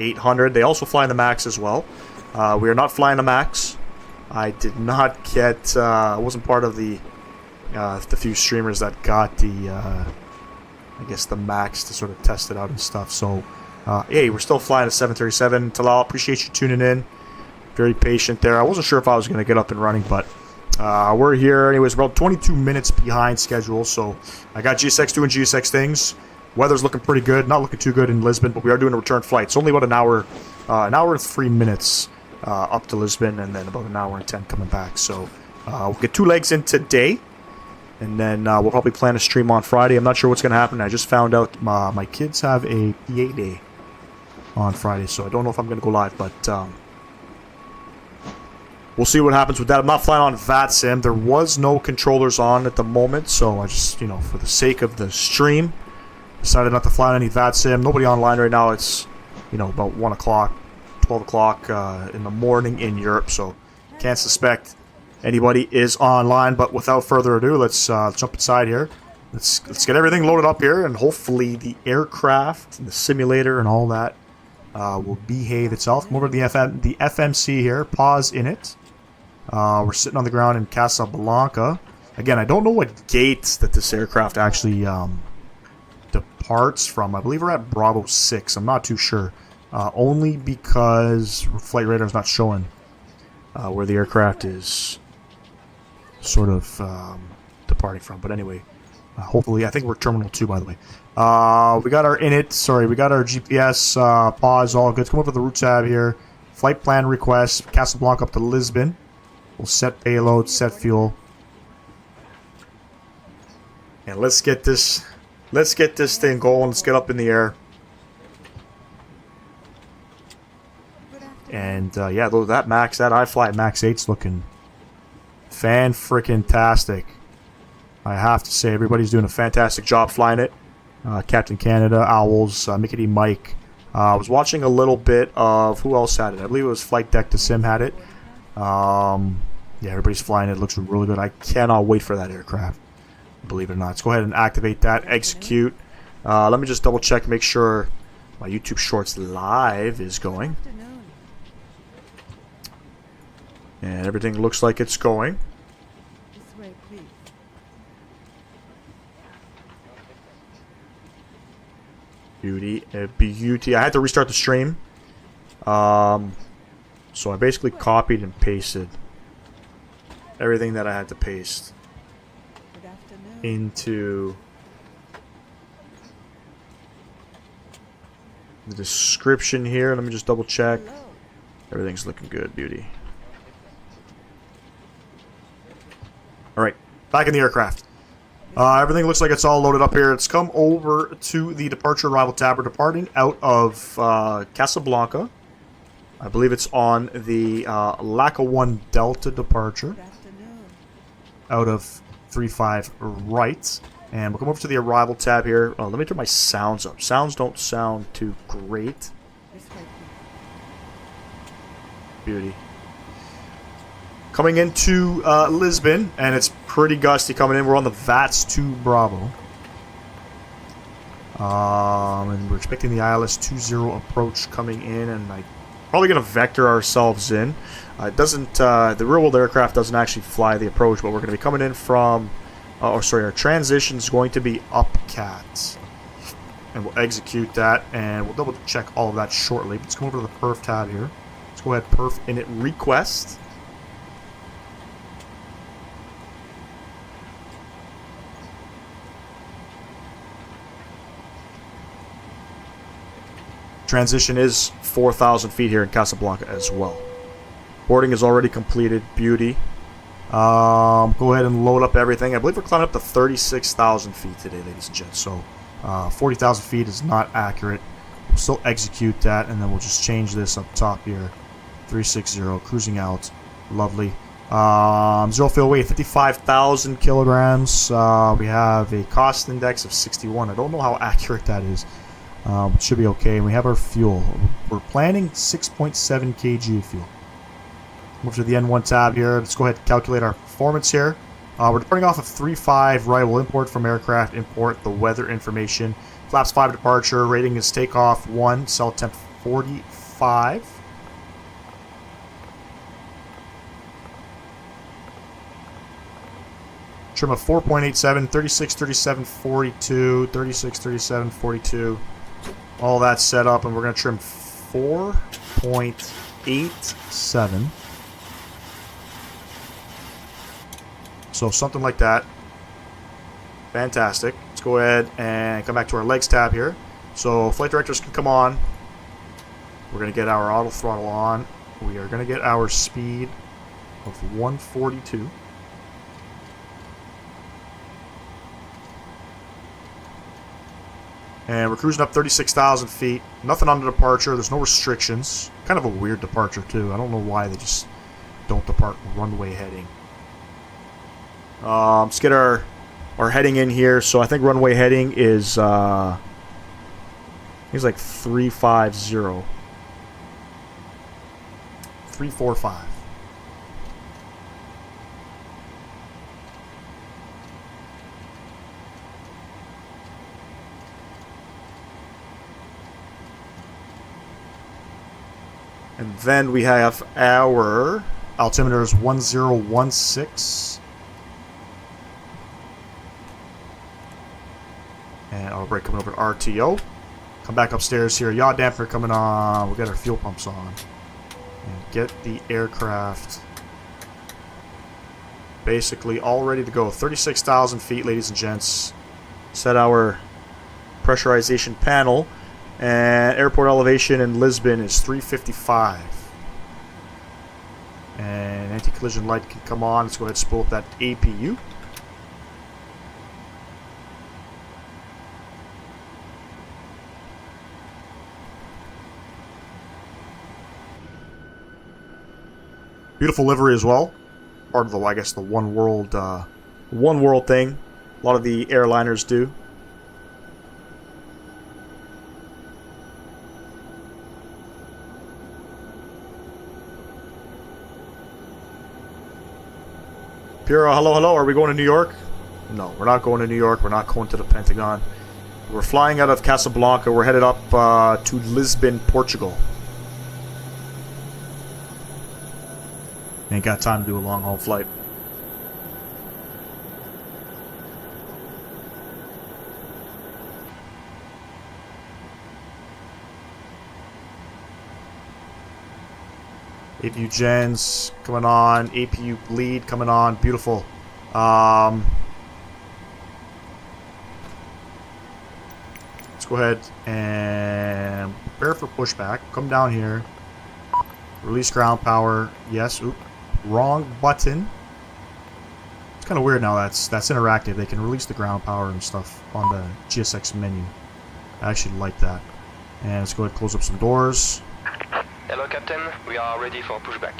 800. They also fly in the MAX as well. We are not flying the MAX. I did not get, I wasn't part of the few streamers that got the, I guess the MAX to sort of test it out and stuff. So, hey, we're still flying a 737. Talal, appreciate you tuning in. Very patient there. I wasn't sure if I was going to get up and running, but we're here. Anyways, we're about 22 minutes behind schedule. So I got GSX doing GSX things. Weather's looking pretty good. Not looking too good in Lisbon, but we are doing a return flight. It's only about an hour and 3 minutes up to Lisbon, and then about an hour and 10 coming back. So we'll get 2 legs in today, and then we'll probably plan a stream on Friday. I'm not sure what's going to happen. I just found out my kids have a PA day on Friday, so I don't know if I'm going to go live, but we'll see what happens with that. I'm not flying on VATSIM. There was no controllers on at the moment, so I just, for the sake of the stream, decided not to fly on any VATSIM. Nobody online right now. It's, about 1 o'clock, 12 o'clock in the morning in Europe, so can't suspect anybody is online. But without further ado, let's jump inside here. Let's get everything loaded up here, and hopefully the aircraft and the simulator and all that will behave itself. Come over to the FMC here. Pause in it. We're sitting on the ground in Casablanca. Again, I don't know what gate that this aircraft actually departs from. I believe we're at Bravo 6. I'm not too sure. Only because flight radar is not showing where the aircraft is sort of departing from. But anyway, hopefully, I think we're Terminal 2, by the way. We got our we got our GPS pause, all good. Let's come over to the route tab here. Flight plan request, Casablanca up to Lisbon. We'll set payload, set fuel. And let's get this thing going. Let's get up in the air. And yeah, that iFly Max 8's looking fan-frickin-tastic. I have to say, everybody's doing a fantastic job flying it. Captain Canada, Owls, Mickey D. Mike. I was watching a little bit of who else had it. I believe it was Flight Deck to Sim had it. Yeah, everybody's flying it. It looks really good. I cannot wait for that aircraft, believe it or not. Let's go ahead and activate that. Execute. Let me just double check, make sure my YouTube Shorts live is going. And everything looks like it's going. Beauty, beauty. I had to restart the stream. So I basically copied and pasted everything that I had to paste into the description here. Let me just double check. Everything's looking good, beauty. Alright, back in the aircraft. Everything looks like it's all loaded up here. Let's come over to the departure arrival tab. We're departing out of Casablanca. I believe it's on the LACA 1 Delta departure. Out of 35 right. And we'll come over to the arrival tab here. Let me turn my sounds up. Sounds don't sound too great. Beauty. Coming into Lisbon, and it's pretty gusty coming in. We're on the VATS 2 Bravo. And we're expecting the ILS 20 approach coming in, and I'm probably going to vector ourselves in. It doesn't, the rear-wheeled aircraft doesn't actually fly the approach, but we're going to be coming in from, our transition is going to be upcat. And we'll execute that, and we'll double check all of that shortly. Let's come over to the perf tab here. Let's go ahead, perf init request. Transition is 4,000 feet here in Casablanca as well. Boarding is already completed. Beauty. Go ahead and load up everything. I believe we're climbing up to 36,000 feet today, ladies and gents. So 40,000 feet is not accurate. We'll still execute that, and then we'll just change this up top here. 360, cruising out. Lovely. Zero fuel weight, 55,000 kilograms. We have a cost index of 61. I don't know how accurate that is. It should be okay. And we have our fuel. We're planning 6.7 kg of fuel. Move to the N1 tab here. Let's go ahead and calculate our performance here. We're departing off of 3.5 right. We'll import from aircraft, import the weather information. Flaps 5 departure. Rating is takeoff 1, cell temp 45. Trim of 4.87, 36, 37, 42, 36, 37, 42. All that set up, and we're going to trim 4.87. So something like that. Fantastic. Let's go ahead and come back to our legs tab here. So flight directors can come on. We're going to get our auto throttle on. We are going to get our speed of 142. And we're cruising up 36,000 feet. Nothing on the departure. There's no restrictions. Kind of a weird departure, too. I don't know why they just don't depart runway heading. Let's get our heading in here. So I think runway heading is it's like 350. 345. And then we have our altimeter is 1016. And our brake coming over to RTO. Come back upstairs here. Yaw dampener coming on. We'll get our fuel pumps on. And get the aircraft basically all ready to go. 36,000 feet, ladies and gents. Set our pressurization panel. And airport elevation in Lisbon is 355. And anti-collision light can come on. Let's go ahead and spool up that APU. Beautiful livery as well. Part of the, I guess, the one world thing. A lot of the airliners do. Puro, hello, hello. Are we going to New York? No, we're not going to New York. We're not going to the Pentagon. We're flying out of Casablanca. We're headed up to Lisbon, Portugal. Ain't got time to do a long haul flight. APU gens coming on. APU bleed coming on. Beautiful. Let's go ahead and prepare for pushback. Come down here. Release ground power. Yes. Oop. Wrong button. It's kind of weird now. That's interactive. They can release the ground power and stuff on the GSX menu. I actually like that. And let's go ahead and close up some doors. Hello, Captain. We are ready for pushback.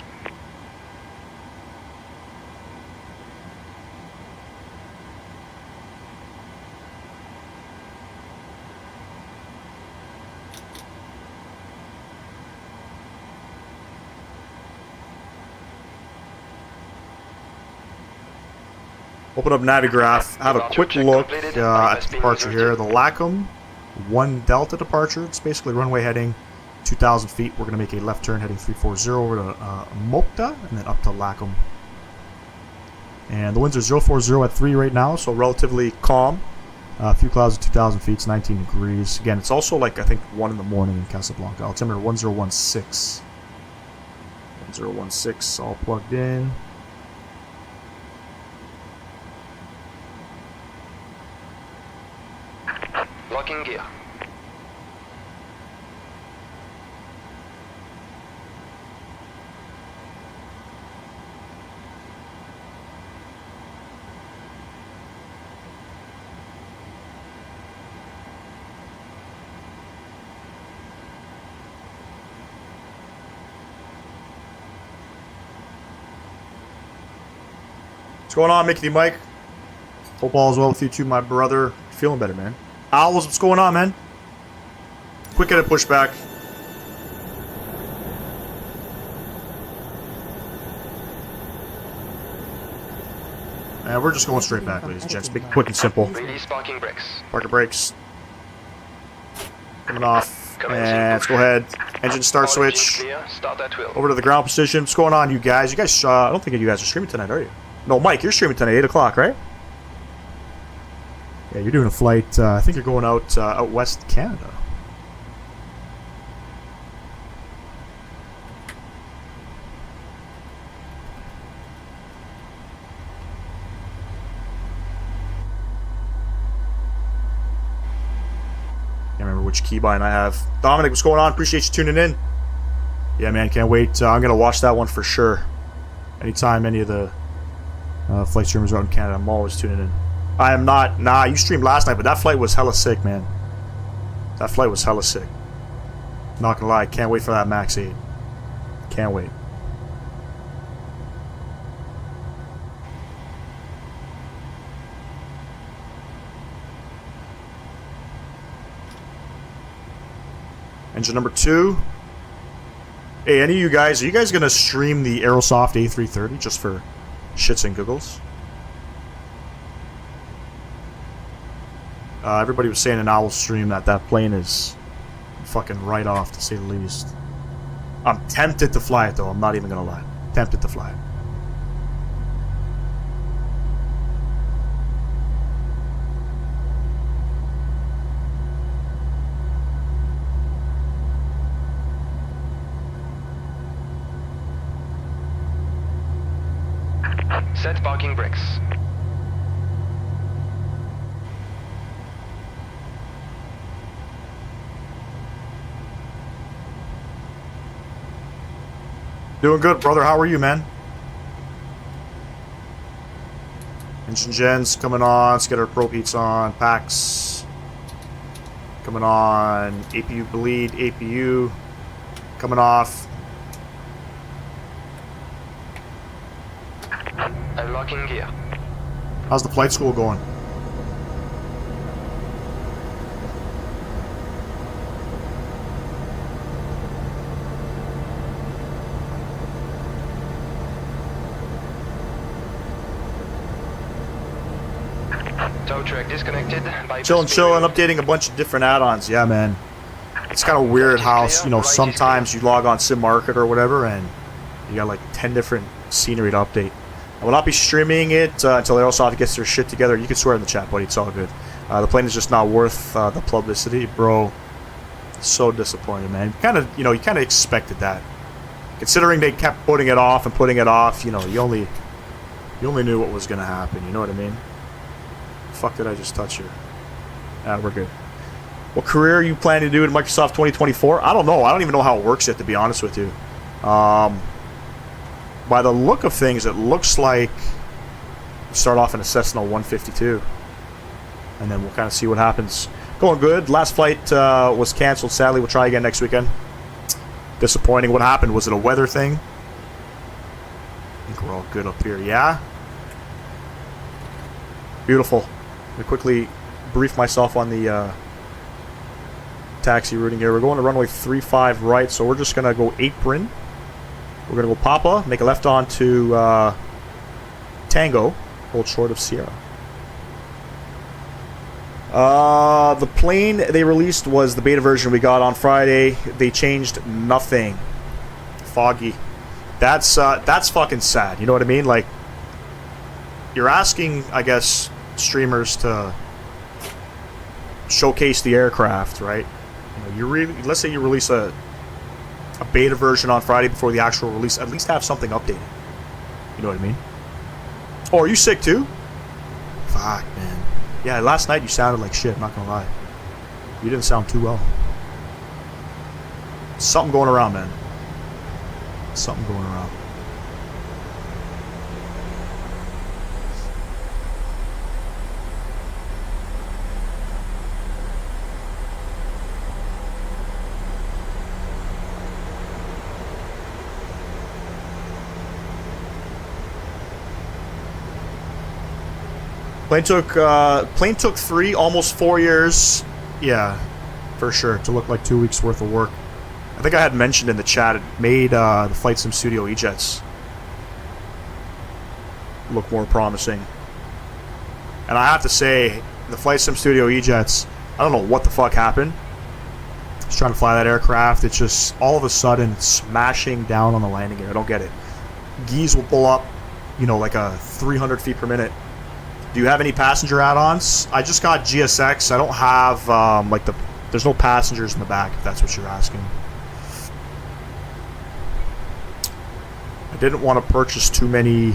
Open up Navigraph. Have a quick look at the departure here. The Lacum 1 Delta departure. It's basically runway heading 2,000 feet. We're going to make a left turn heading 340 over to Mopta and then up to Lacum. And the winds are 040 at 3 right now, so relatively calm. A few clouds at 2,000 feet. It's 19 degrees. Again, it's also like, I think, 1 in the morning in Casablanca. Altimeter 1016. 1016 all plugged in. Locking gear. What's going on, Mickey Mike? Hope all is well with you too, my brother. Feeling better, man. Owls, what's going on, man? Quick at a pushback. And we're just going straight back, ladies and gents. Quick and simple. Release parking brakes. Parking brakes. Coming off. And let's go ahead. Engine start All engine switch. clear. Start at will. Over to the ground position. What's going on, you guys? You guys, I don't think you guys are streaming tonight, are you? No, Mike, you're streaming tonight, 8 o'clock, right? Yeah, you're doing a flight. I think you're going out west Canada. Can't remember which keybind I have. Dominic, what's going on? Appreciate you tuning in. Yeah, man, can't wait. I'm gonna watch that one for sure. Anytime any of the flight streamers out in Canada, I'm always tuning in. I am not. Nah, you streamed last night, but that flight was hella sick, man. That flight was hella sick. Not gonna lie, can't wait for that Max 8. Can't wait. Engine number 2. Hey, any of you guys, are you guys gonna stream the Aerosoft A330 just for shits and giggles? Everybody was saying in Owl stream that that plane is fucking right off, to say the least. I'm tempted to fly it, though. I'm not even gonna lie. Tempted to fly it. Set parking brakes. Doing good, brother. How are you, man? Engine gens coming on. Let's get our probe heats on. Packs coming on. APU bleed. APU coming off. I'm locking gear. How's the flight school going? Tow truck disconnected. Chilling, updating a bunch of different add-ons. Yeah, man. It's kind of weird how, you know, sometimes you log on Sim Market or whatever and you got like 10 different scenery to update. I will not be streaming it until Aerosoft gets their shit together. You can swear in the chat, buddy. It's all good. The plane is just not worth the publicity, bro. So disappointed, man. Kind of, you know, you kind of expected that. Considering they kept putting it off and putting it off, you know, you only knew what was gonna happen. You know what I mean? Fuck, did I just touch here? We're good. What career are you planning to do in Microsoft 2024? I don't know. I don't even know how it works yet, to be honest with you. By the look of things, it looks like we start off in a Cessna 152. And then we'll kind of see what happens. Going good. Last flight was canceled, sadly. We'll try again next weekend. Disappointing. What happened? Was it a weather thing? I think we're all good up here. Yeah? Beautiful. Let me quickly brief myself on the taxi routing here. We're going to runway 35 right, so we're just going to go apron. We're going to go Papa, make a left on to Tango, hold short of Sierra. The plane they released was the beta version we got on Friday. They changed nothing. Foggy. That's fucking sad. You know what I mean? Like, you're asking, I guess, streamers to showcase the aircraft, right? You know, let's say you release a beta version on Friday before the actual release. At least have something updated. You know what I mean? Oh, are you sick too? Fuck, man. Yeah, last night you sounded like shit, not gonna lie. You didn't sound too well. Something going around, man. Something going around. Plane took 3, almost 4 years. Yeah, for sure. To look like 2 weeks worth of work. I think I had mentioned in the chat it made the Flight Sim Studio E-Jets look more promising. And I have to say, the Flight Sim Studio E-Jets, I don't know what the fuck happened. Just trying to fly that aircraft. It's just all of a sudden smashing down on the landing gear. I don't get it. Geese will pull up, you know, like a 300 feet per minute. Do you have any passenger add-ons? I just got GSX. I don't have like there's no passengers in the back, if that's what you're asking. I didn't want to purchase too many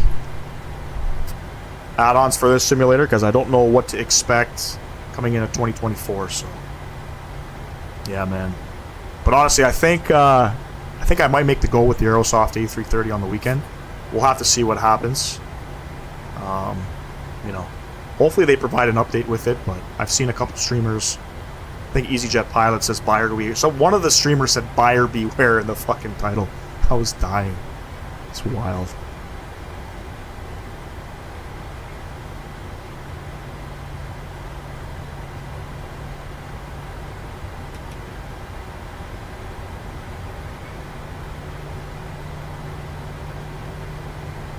add-ons for this simulator because I don't know what to expect coming into 2024. So yeah, man. But honestly, I think I might make the go with the Aerosoft A330 on the weekend. We'll have to see what happens. You know, hopefully they provide an update with it. But I've seen a couple streamers. I think EasyJet Pilot says buyer beware. So one of the streamers said buyer beware in the fucking title. I was dying. It's wild.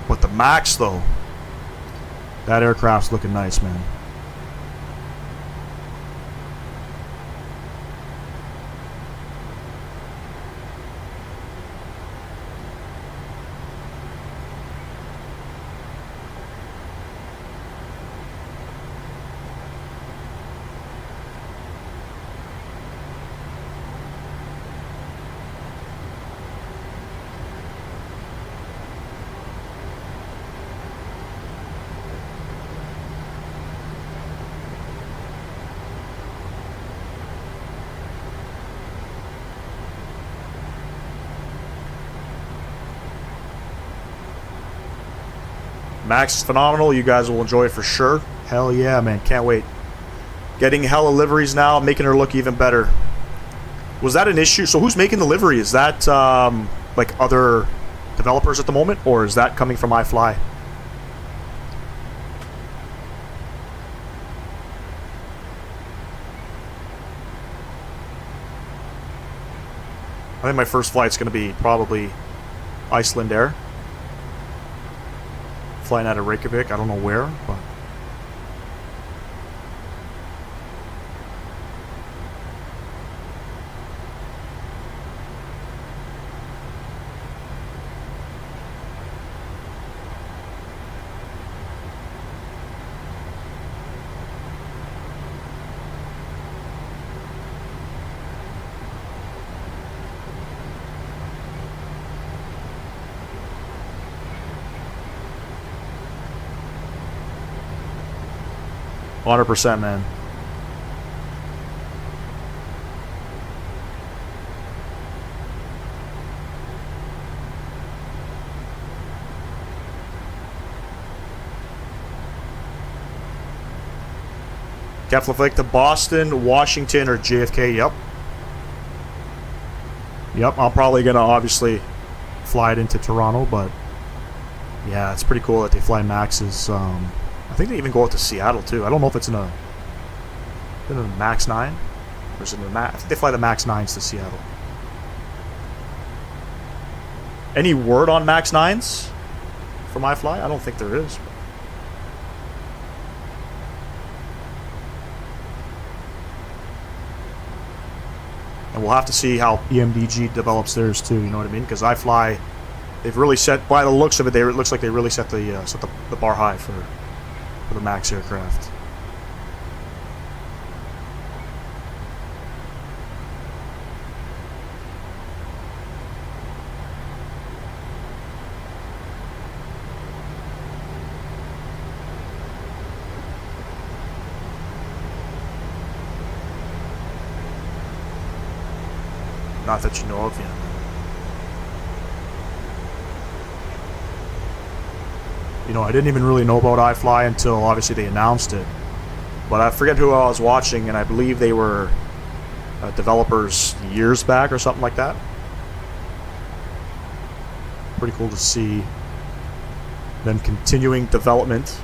But the Max, though, that aircraft's looking nice, man. Max is phenomenal. You guys will enjoy it for sure. Hell yeah, man. Can't wait. Getting hella liveries now, making her look even better. Was that an issue? So who's making the livery? Is that like other developers at the moment? Or is that coming from iFly? I think my first flight's going to be probably Iceland Air. Flying out of Reykjavik, I don't know where, but %, man. Kefla Flick to Boston, Washington, or JFK. Yep. Yep, I'm probably going to obviously fly it into Toronto, but yeah, it's pretty cool that they fly Maxes. I think they even go out to Seattle too. I don't know if it's in a Max 9 or is it in a I think they fly the Max 9s to Seattle. Any word on Max 9s from iFly? I don't think there is. And we'll have to see how EMDG develops theirs too, you know what I mean? Because iFly, they've really set, by the looks of it, it looks like they really set the bar high for the Max aircraft. Not that you know of yet. You know, I didn't even really know about iFly until obviously they announced it. But I forget who I was watching, and I believe they were developers years back or something like that. Pretty cool to see them continuing development.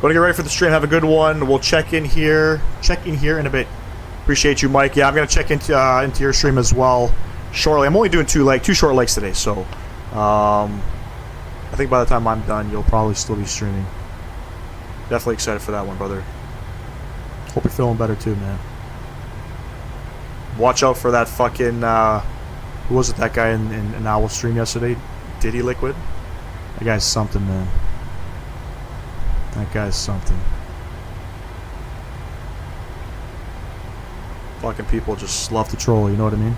Gonna get ready for the stream. Have a good one. We'll check in here. Check in here in a bit. Appreciate you, Mike. Yeah, I'm gonna check into your stream as well shortly. I'm only doing two short legs today, so I think by the time I'm done, you'll probably still be streaming. Definitely excited for that one, brother. Hope you're feeling better too, man. Watch out for that fucking who was it? That guy in Owl stream yesterday? Diddy Liquid? That guy's something, man. That guy's something. Fucking people just love to troll, you know what I mean?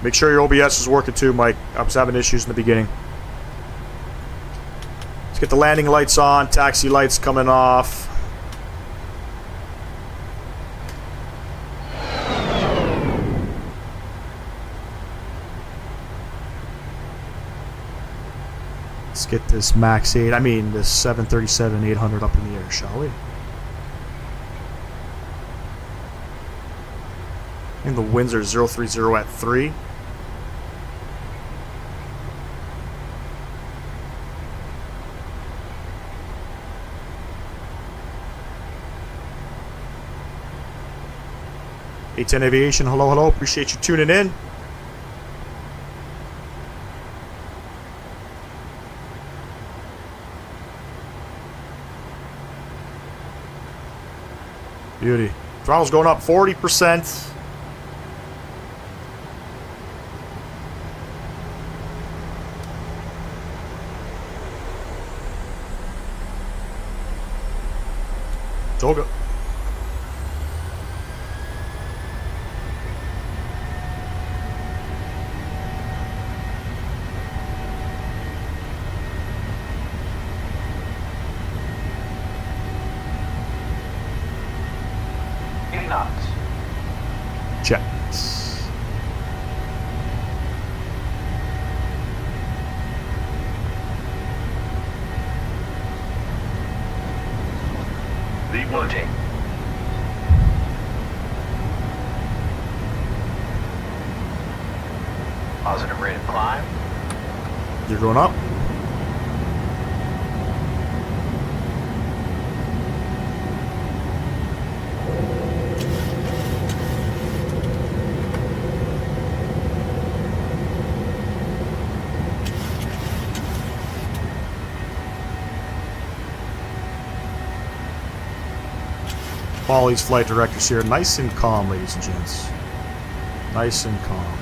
Make sure your OBS is working too, Mike. I was having issues in the beginning. Let's get the landing lights on, taxi lights coming off. Let's get this Max 8, this 737-800 up in the air, shall we? I think the winds are 030 at 3. A10 Aviation, hello, hello. Appreciate you tuning in. Beauty. Throttle's going up 40%. Toga. Jets. Lead loading. Positive rate of climb. You're going up. Polly's flight directors here. Nice and calm, ladies and gents. Nice and calm.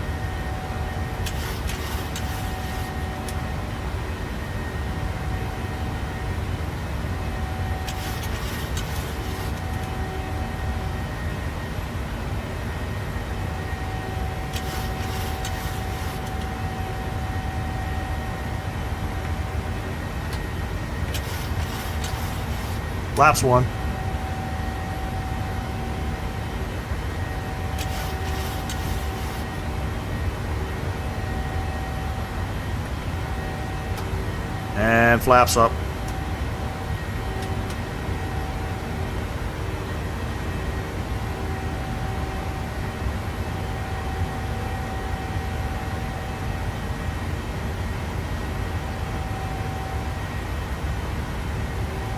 Laps 1. And flaps up.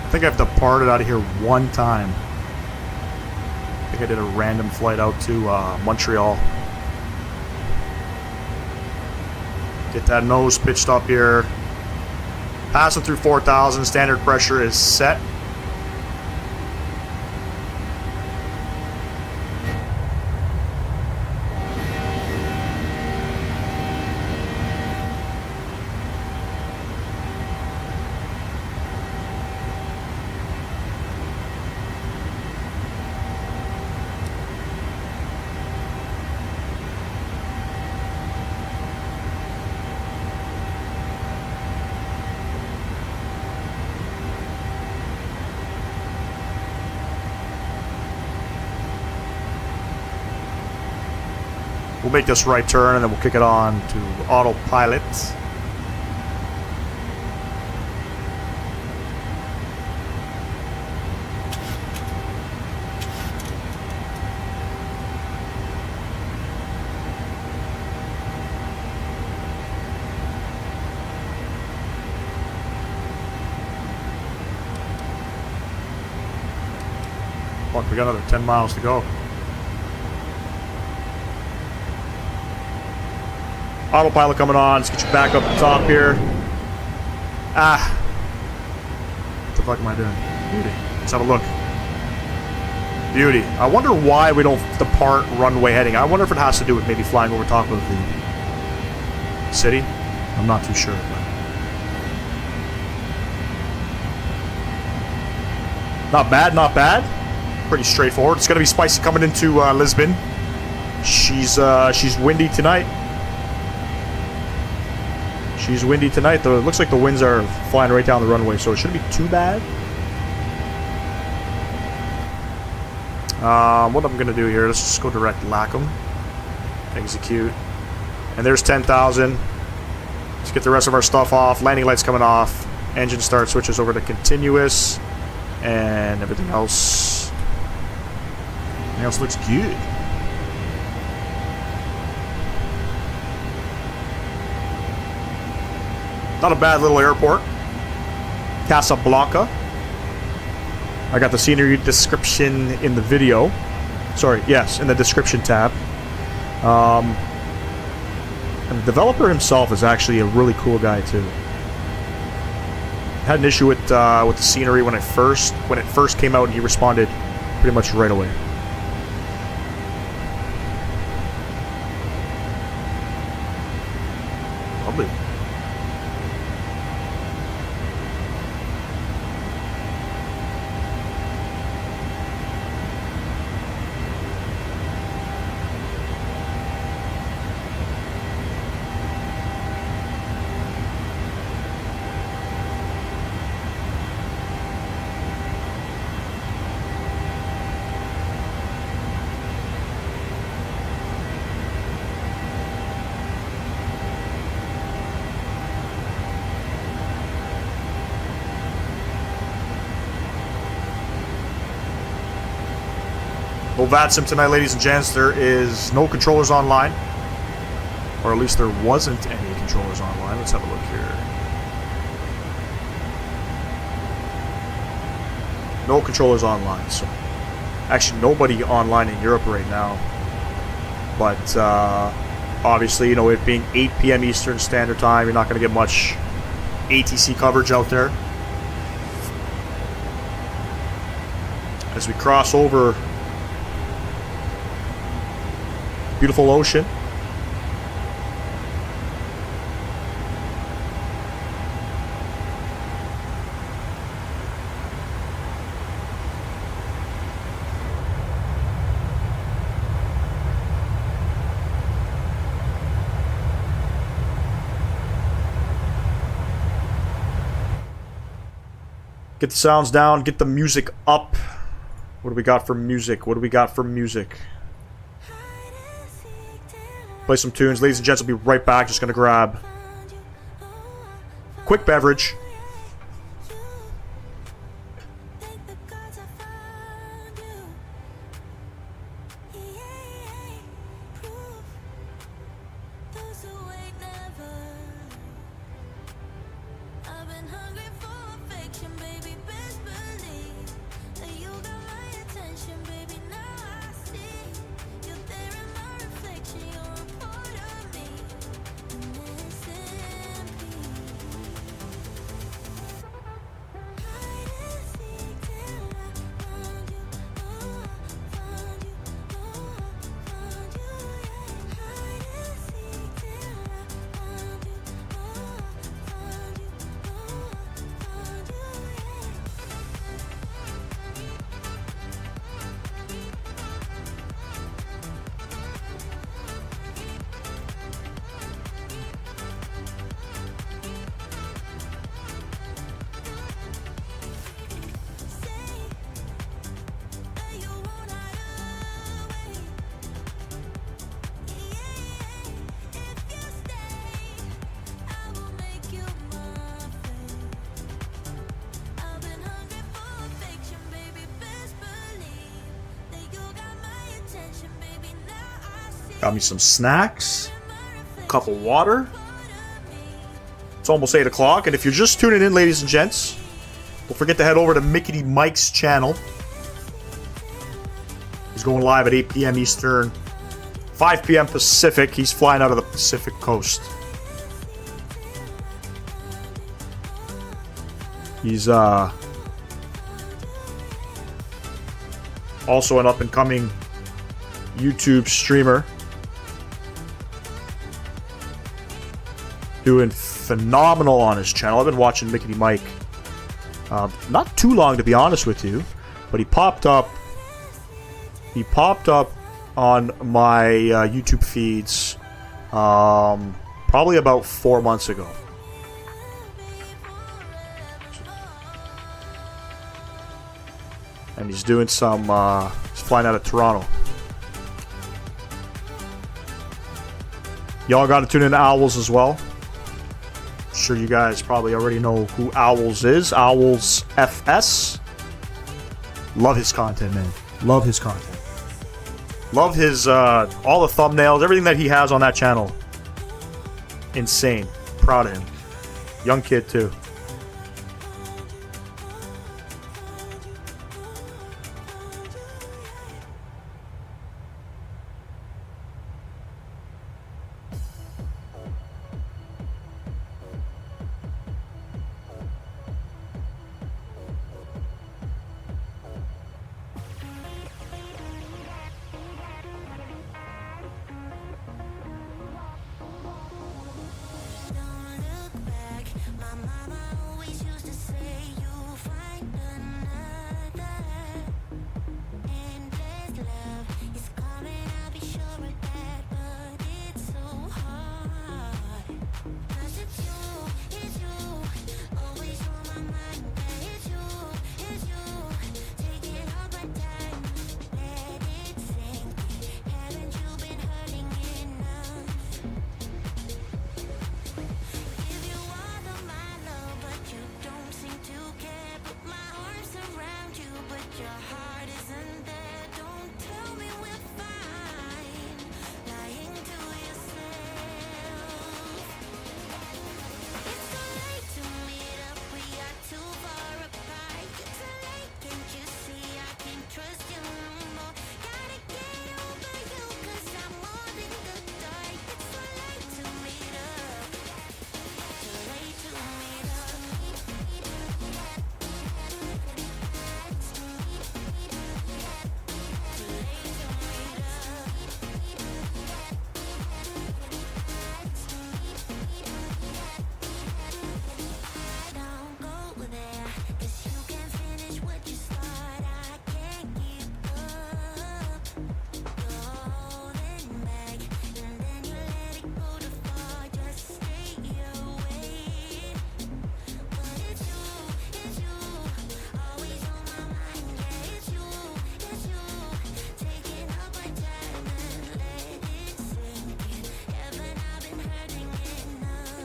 I think I've departed out of here one time. I think I did a random flight out to Montreal. Get that nose pitched up here. Passing through 4,000, standard pressure is set. We'll make this right turn and then we'll kick it on to autopilot. Fuck, we got another 10 miles to go. Autopilot coming on. Let's get you back up the top here. Ah. What the fuck am I doing? Beauty. Let's have a look. Beauty. I wonder why we don't depart runway heading. I wonder if it has to do with maybe flying over top of the city. I'm not too sure. But... Not bad, not bad. Pretty straightforward. It's gonna be spicy coming into Lisbon. She's windy tonight. She's windy tonight, though. It looks like the winds are flying right down the runway, so it shouldn't be too bad. What I'm going to do here, let's just go direct Lackham. Execute. And there's 10,000. Let's get the rest of our stuff off. Landing lights coming off. Engine start switches over to continuous. And everything else looks good. Not a bad little airport. Casablanca. I got the scenery description in the video. Sorry, yes, in the description tab. And the developer himself is actually a really cool guy too. Had an issue with the scenery when it first came out, and he responded pretty much right away. Lovely. No VATSIM tonight, ladies and gents. There is no controllers online. Or at least there wasn't any controllers online. Let's have a look here. No controllers online. So, actually, nobody online in Europe right now. But, obviously, you know, it being 8 p.m. Eastern Standard Time, you're not going to get much ATC coverage out there. As we cross over beautiful ocean. Get the sounds down, get the music up. What do we got for music? What do we got for music? Play some tunes. Ladies and gents, I'll be right back. Just gonna grab quick beverage. Got me some snacks, a cup of water. It's almost 8 o'clock, and if you're just tuning in, ladies and gents, don't forget to head over to Mickey Mike's channel. He's going live at 8 p.m. Eastern, 5 p.m. Pacific. He's flying out of the Pacific Coast. He's also an up-and-coming YouTube streamer. Doing phenomenal on his channel. I've been watching Mickey Mike not too long, to be honest with you, but he popped up on my YouTube feeds probably about 4 months ago. And he's doing some, he's flying out of Toronto. Y'all got to tune in to Owls as well. I'm sure you guys probably already know who Owls is. Owls FS. Love his content, man. Love his content. Love his, all the thumbnails, everything that he has on that channel. Insane. Proud of him. Young kid, too.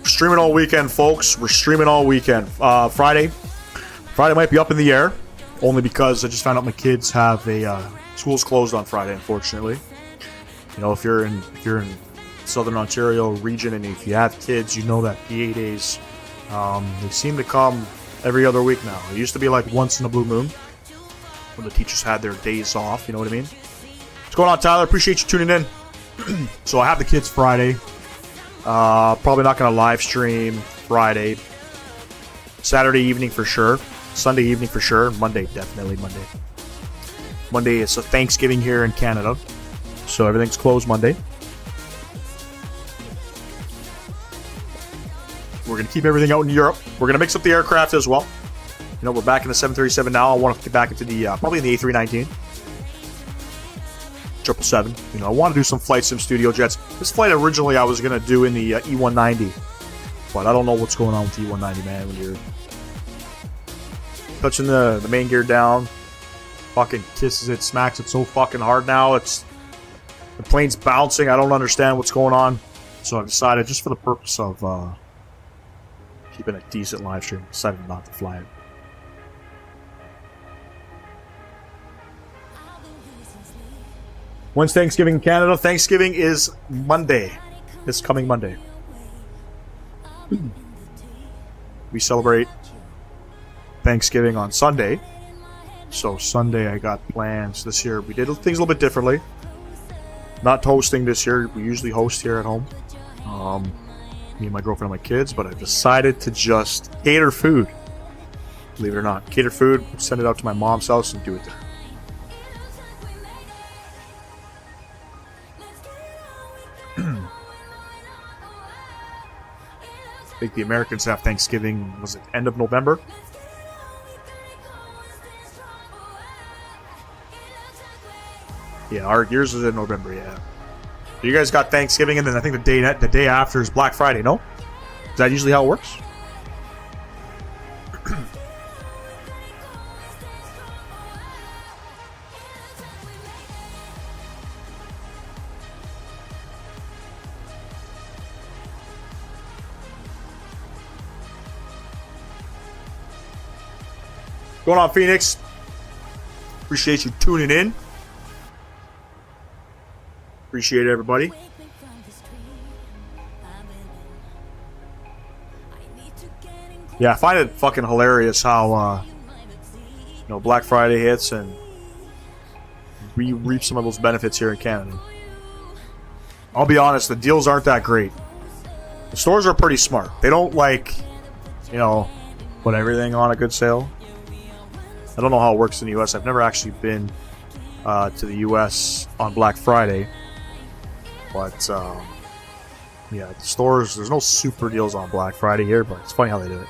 Streaming all weekend, folks. We're streaming all weekend. Friday might be up in the air, only because I just found out my kids have a school's closed on Friday, unfortunately. You know, if you're in Southern Ontario region and if you have kids, you know that PA days they seem to come every other week now. It used to be like once in a blue moon when the teachers had their days off. You know what I mean? What's going on, Tyler? Appreciate you tuning in. So I have the kids Friday. Probably not going to live stream Friday. Saturday evening for sure. Sunday evening for sure. Monday, definitely Monday. Monday is a Thanksgiving here in Canada, so everything's closed Monday. We're going to keep everything out in Europe. We're going to mix up the aircraft as well. You know, we're back in the 737 now. I want to get back into the, probably in the A319. 777. You know, I want to do some flight sim studio jets. This flight originally I was going to do in the E190. But I don't know what's going on with the E190, man. When you're touching the main gear down, fucking kisses it, smacks it so fucking hard now. The plane's bouncing. I don't understand what's going on. So I decided, just for the purpose of keeping a decent live stream, decided not to fly it. When's Thanksgiving in Canada? Thanksgiving is Monday. This coming Monday. We celebrate Thanksgiving on Sunday. So Sunday I got plans this year. We did things a little bit differently. Not hosting this year. We usually host here at home. Me and my girlfriend and my kids, but I decided to just cater food. Believe it or not. Cater food, send it out to my mom's house and do it there. I think the Americans have Thanksgiving, was it end of November? Yeah, yours is in November, yeah. You guys got Thanksgiving, and then I think the day after is Black Friday, no? Is that usually how it works? Going on, Phoenix? Appreciate you tuning in. Appreciate it, everybody. Yeah, I find it fucking hilarious how, Black Friday hits and we reap some of those benefits here in Canada. I'll be honest, the deals aren't that great. The stores are pretty smart. They don't, put everything on a good sale. I don't know how it works in the U.S. I've never actually been to the U.S. on Black Friday. But, the stores, there's no super deals on Black Friday here, but it's funny how they do it.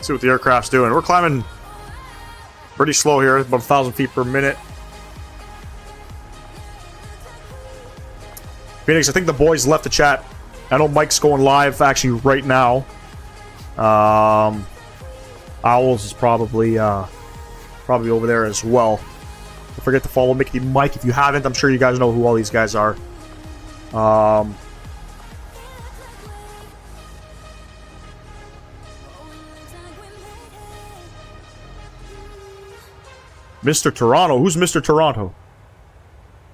See what the aircraft's doing. We're climbing pretty slow here, about 1,000 feet per minute. Phoenix, I think the boys left the chat. I know Mike's going live actually right now. Owls is probably over there as well. Don't forget to follow Mickey Mike if you haven't. I'm sure you guys know who all these guys are. Mr. Toronto. Who's Mr. Toronto?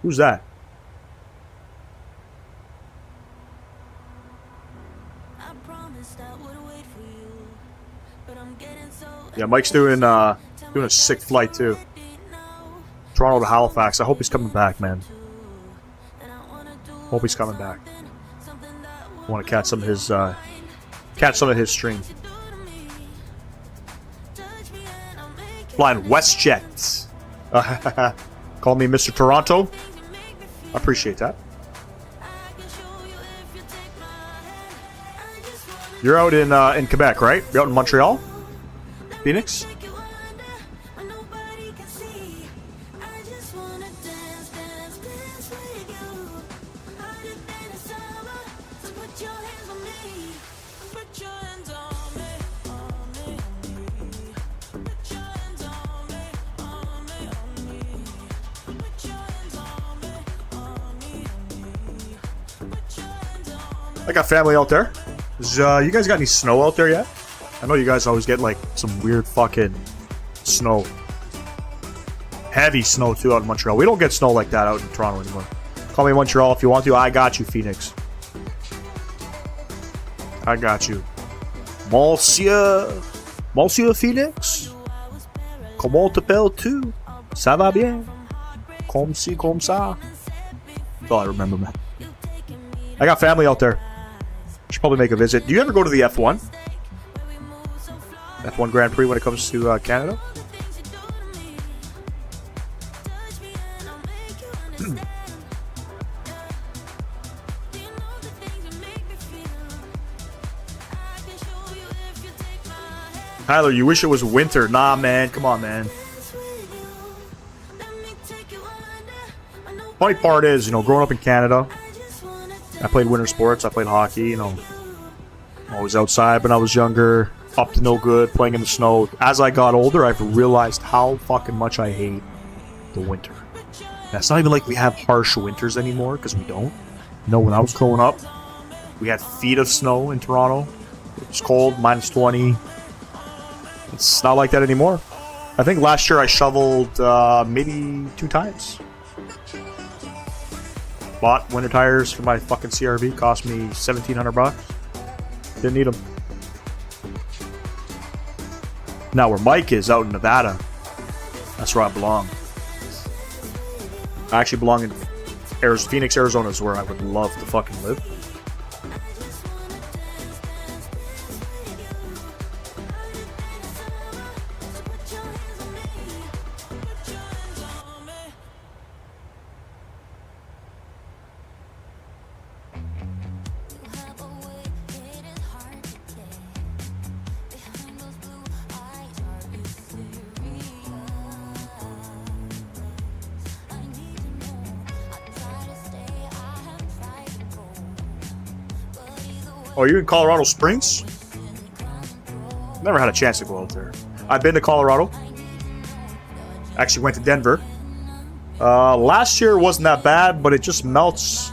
Who's that? Yeah, Mike's doing a sick flight too. Toronto to Halifax. I hope he's coming back, man. Hope he's coming back. I want to catch some of his stream. Flying WestJet. Call me Mr. Toronto. I appreciate that. You're out in Quebec, right? You're out in Montreal? Phoenix? I got family out there. You guys got any snow out there yet? I know you guys always get like some weird fucking snow. Heavy snow too out in Montreal. We don't get snow like that out in Toronto anymore. Call me Montreal if you want to. I got you, Phoenix. I got you. Monsieur Phoenix. Comment t'appelles-tu? Ça va bien? Comme ci, comme ça. That's all I remember, man. I got family out there. Should probably make a visit. Do you ever go to the F1? F1 Grand Prix when it comes to Canada? Tyler, you wish it was winter. Nah, man. Come on, man. Funny part is, growing up in Canada, I played winter sports. I played hockey, I was outside when I was younger, up to no good, playing in the snow. As I got older, I've realized how fucking much I hate the winter. And it's not even like we have harsh winters anymore, because we don't. When I was growing up, we had feet of snow in Toronto. It's cold, minus 20. It's not like that anymore. I think last year I shoveled maybe 2 times. Bought winter tires for my fucking CRV. Cost me $1,700. Didn't need them. Now where Mike is, out in Nevada, that's where I belong. I actually belong in Phoenix, Arizona is where I would love to fucking live. Oh, you're in Colorado Springs? Never had a chance to go out there. I've been to Colorado. Actually went to Denver. Last year wasn't that bad, but it just melts.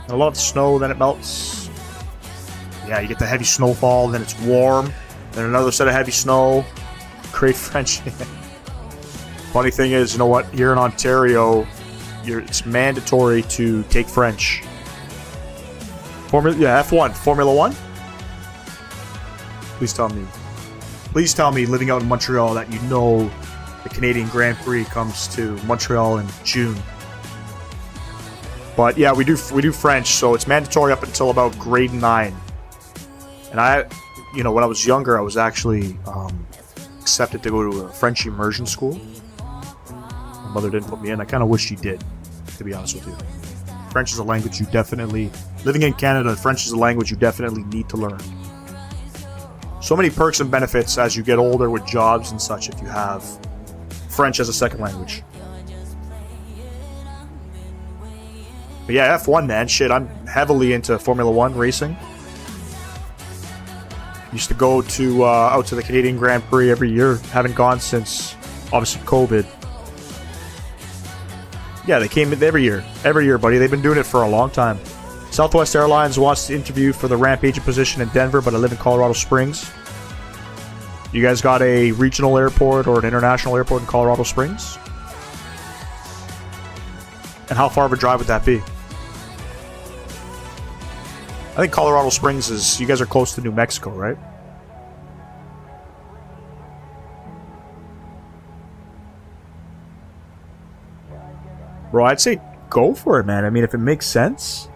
A lot of snow, then it melts. Yeah, you get the heavy snowfall, then it's warm. Then another set of heavy snow. Great French. Funny thing is, you know what? Here in Ontario, it's mandatory to take French. F1, Formula 1? Please tell me. Please tell me, living out in Montreal, that you know the Canadian Grand Prix comes to Montreal in June. But yeah, we do French, so it's mandatory up until about grade 9. And when I was younger, I was actually accepted to go to a French immersion school. My mother didn't put me in. I kind of wish she did, to be honest with you. French is a language you definitely... Living in Canada, French is a language you definitely need to learn. So many perks and benefits as you get older with jobs and such if you have French as a second language. But yeah, F1, man. Shit, I'm heavily into Formula 1 racing. Used to go to out to the Canadian Grand Prix every year. Haven't gone since, obviously, COVID. Yeah, they came in every year. Every year, buddy. They've been doing it for a long time. Southwest Airlines wants to interview for the ramp agent position in Denver, but I live in Colorado Springs. You guys got a regional airport or an international airport in Colorado Springs? And how far of a drive would that be? I think Colorado Springs is... You guys are close to New Mexico, right? Bro, I'd say go for it, man. I mean, if it makes sense.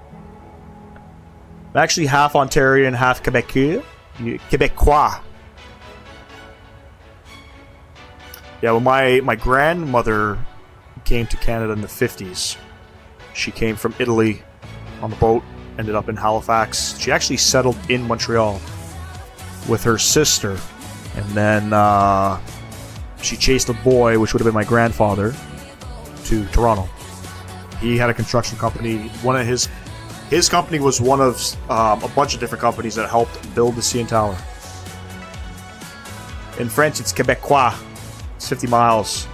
I'm actually half Ontarian, half Quebecois. Yeah, well, my grandmother came to Canada in the 50s. She came from Italy on the boat, ended up in Halifax. She actually settled in Montreal with her sister. And then she chased a boy, which would have been my grandfather, to Toronto. He had a construction company. One of his company was one of a bunch of different companies that helped build the CN Tower. In French, it's Quebecois. It's 50 miles.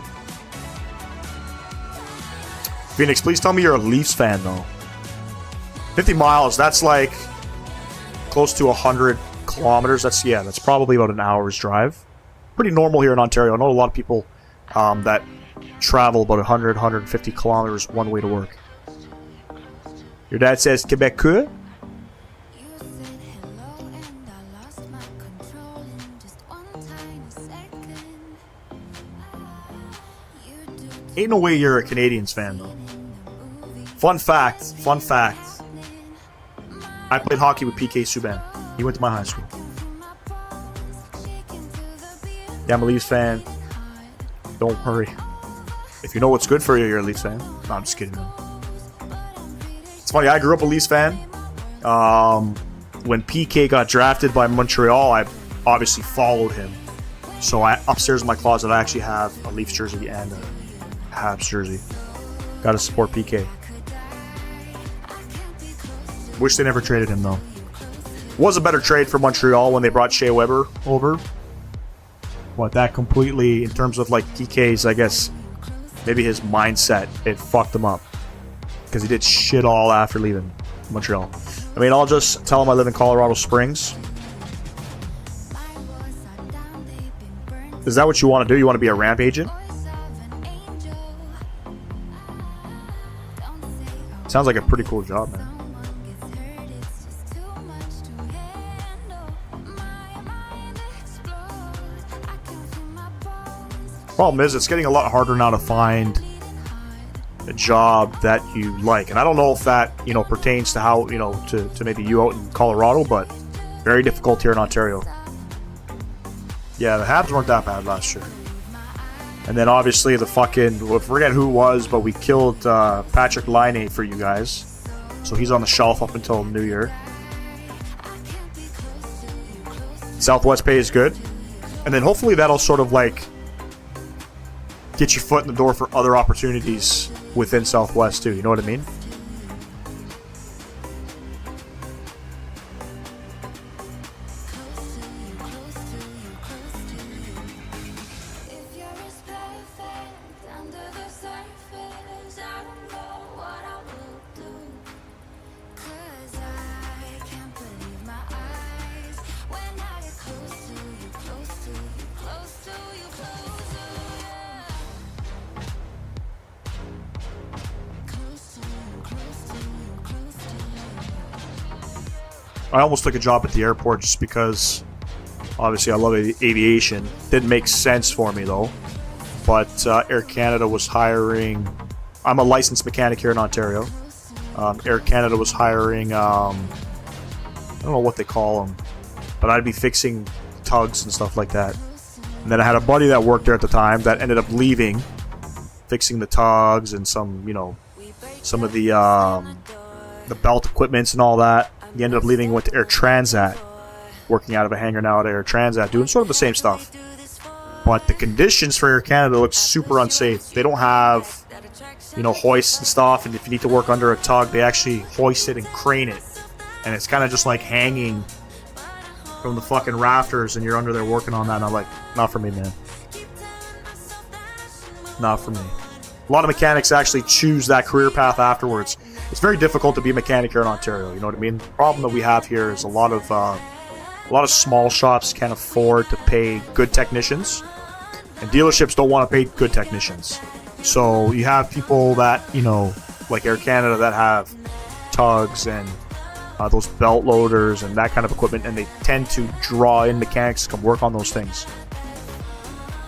Phoenix, please tell me you're a Leafs fan, though. 50 miles, that's like close to 100 kilometers. That's probably about an hour's drive. Pretty normal here in Ontario. I know a lot of people that travel about 100, 150 kilometers one way to work. Your dad says Quebecois? Ain't no way you're a Canadiens fan, though. Fun fact. I played hockey with PK Subban. He went to my high school. Yeah, I'm a Leafs fan. Don't worry. If you know what's good for you, you're a Leafs fan. No, I'm just kidding, man. It's funny, I grew up a Leafs fan. When PK got drafted by Montreal, I obviously followed him. So upstairs in my closet, I actually have a Leafs jersey and a Habs jersey. Gotta support PK. Wish they never traded him, though. Was a better trade for Montreal when they brought Shea Weber over. But that completely, in terms of like PK's, I guess, maybe his mindset, it fucked him up. Because he did shit all after leaving Montreal. I mean, I'll just tell him I live in Colorado Springs. Is that what you want to do? You want to be a ramp agent? Sounds like a pretty cool job, man. Problem is, it's getting a lot harder now to find a job that you like, and I don't know if that, you know, pertains to how, you know, to maybe you out in Colorado, but very difficult here in Ontario. Yeah, the Habs weren't that bad last year. And then obviously the fucking, I forget who it was, but we killed Patrick Laine for you guys, so he's on the shelf up until New Year. Southwest pay is good, and then hopefully that'll sort of like get your foot in the door for other opportunities within Southwest too, you know what I mean? I almost took a job at the airport just because, obviously, I love aviation. Didn't make sense for me, though. But Air Canada was hiring... I'm a licensed mechanic here in Ontario. Air Canada was hiring... I don't know what they call them. But I'd be fixing tugs and stuff like that. And then I had a buddy that worked there at the time that ended up leaving. Fixing the tugs and some, you know... some of the belt equipments and all that. He ended up leaving and went to Air Transat, working out of a hangar now at Air Transat, doing sort of the same stuff. But the conditions for Air Canada look super unsafe. They don't have, you know, hoists and stuff, and if you need to work under a tug, they actually hoist it and crane it. And it's kind of just like hanging from the fucking rafters, and you're under there working on that, and I'm like, not for me, man. Not for me. A lot of mechanics actually choose that career path afterwards. It's very difficult to be a mechanic here in Ontario, you know what I mean? The problem that we have here is a lot of small shops can't afford to pay good technicians, and dealerships don't want to pay good technicians. So you have people that, you know, like Air Canada, that have tugs and those belt loaders and that kind of equipment, and they tend to draw in mechanics to come work on those things.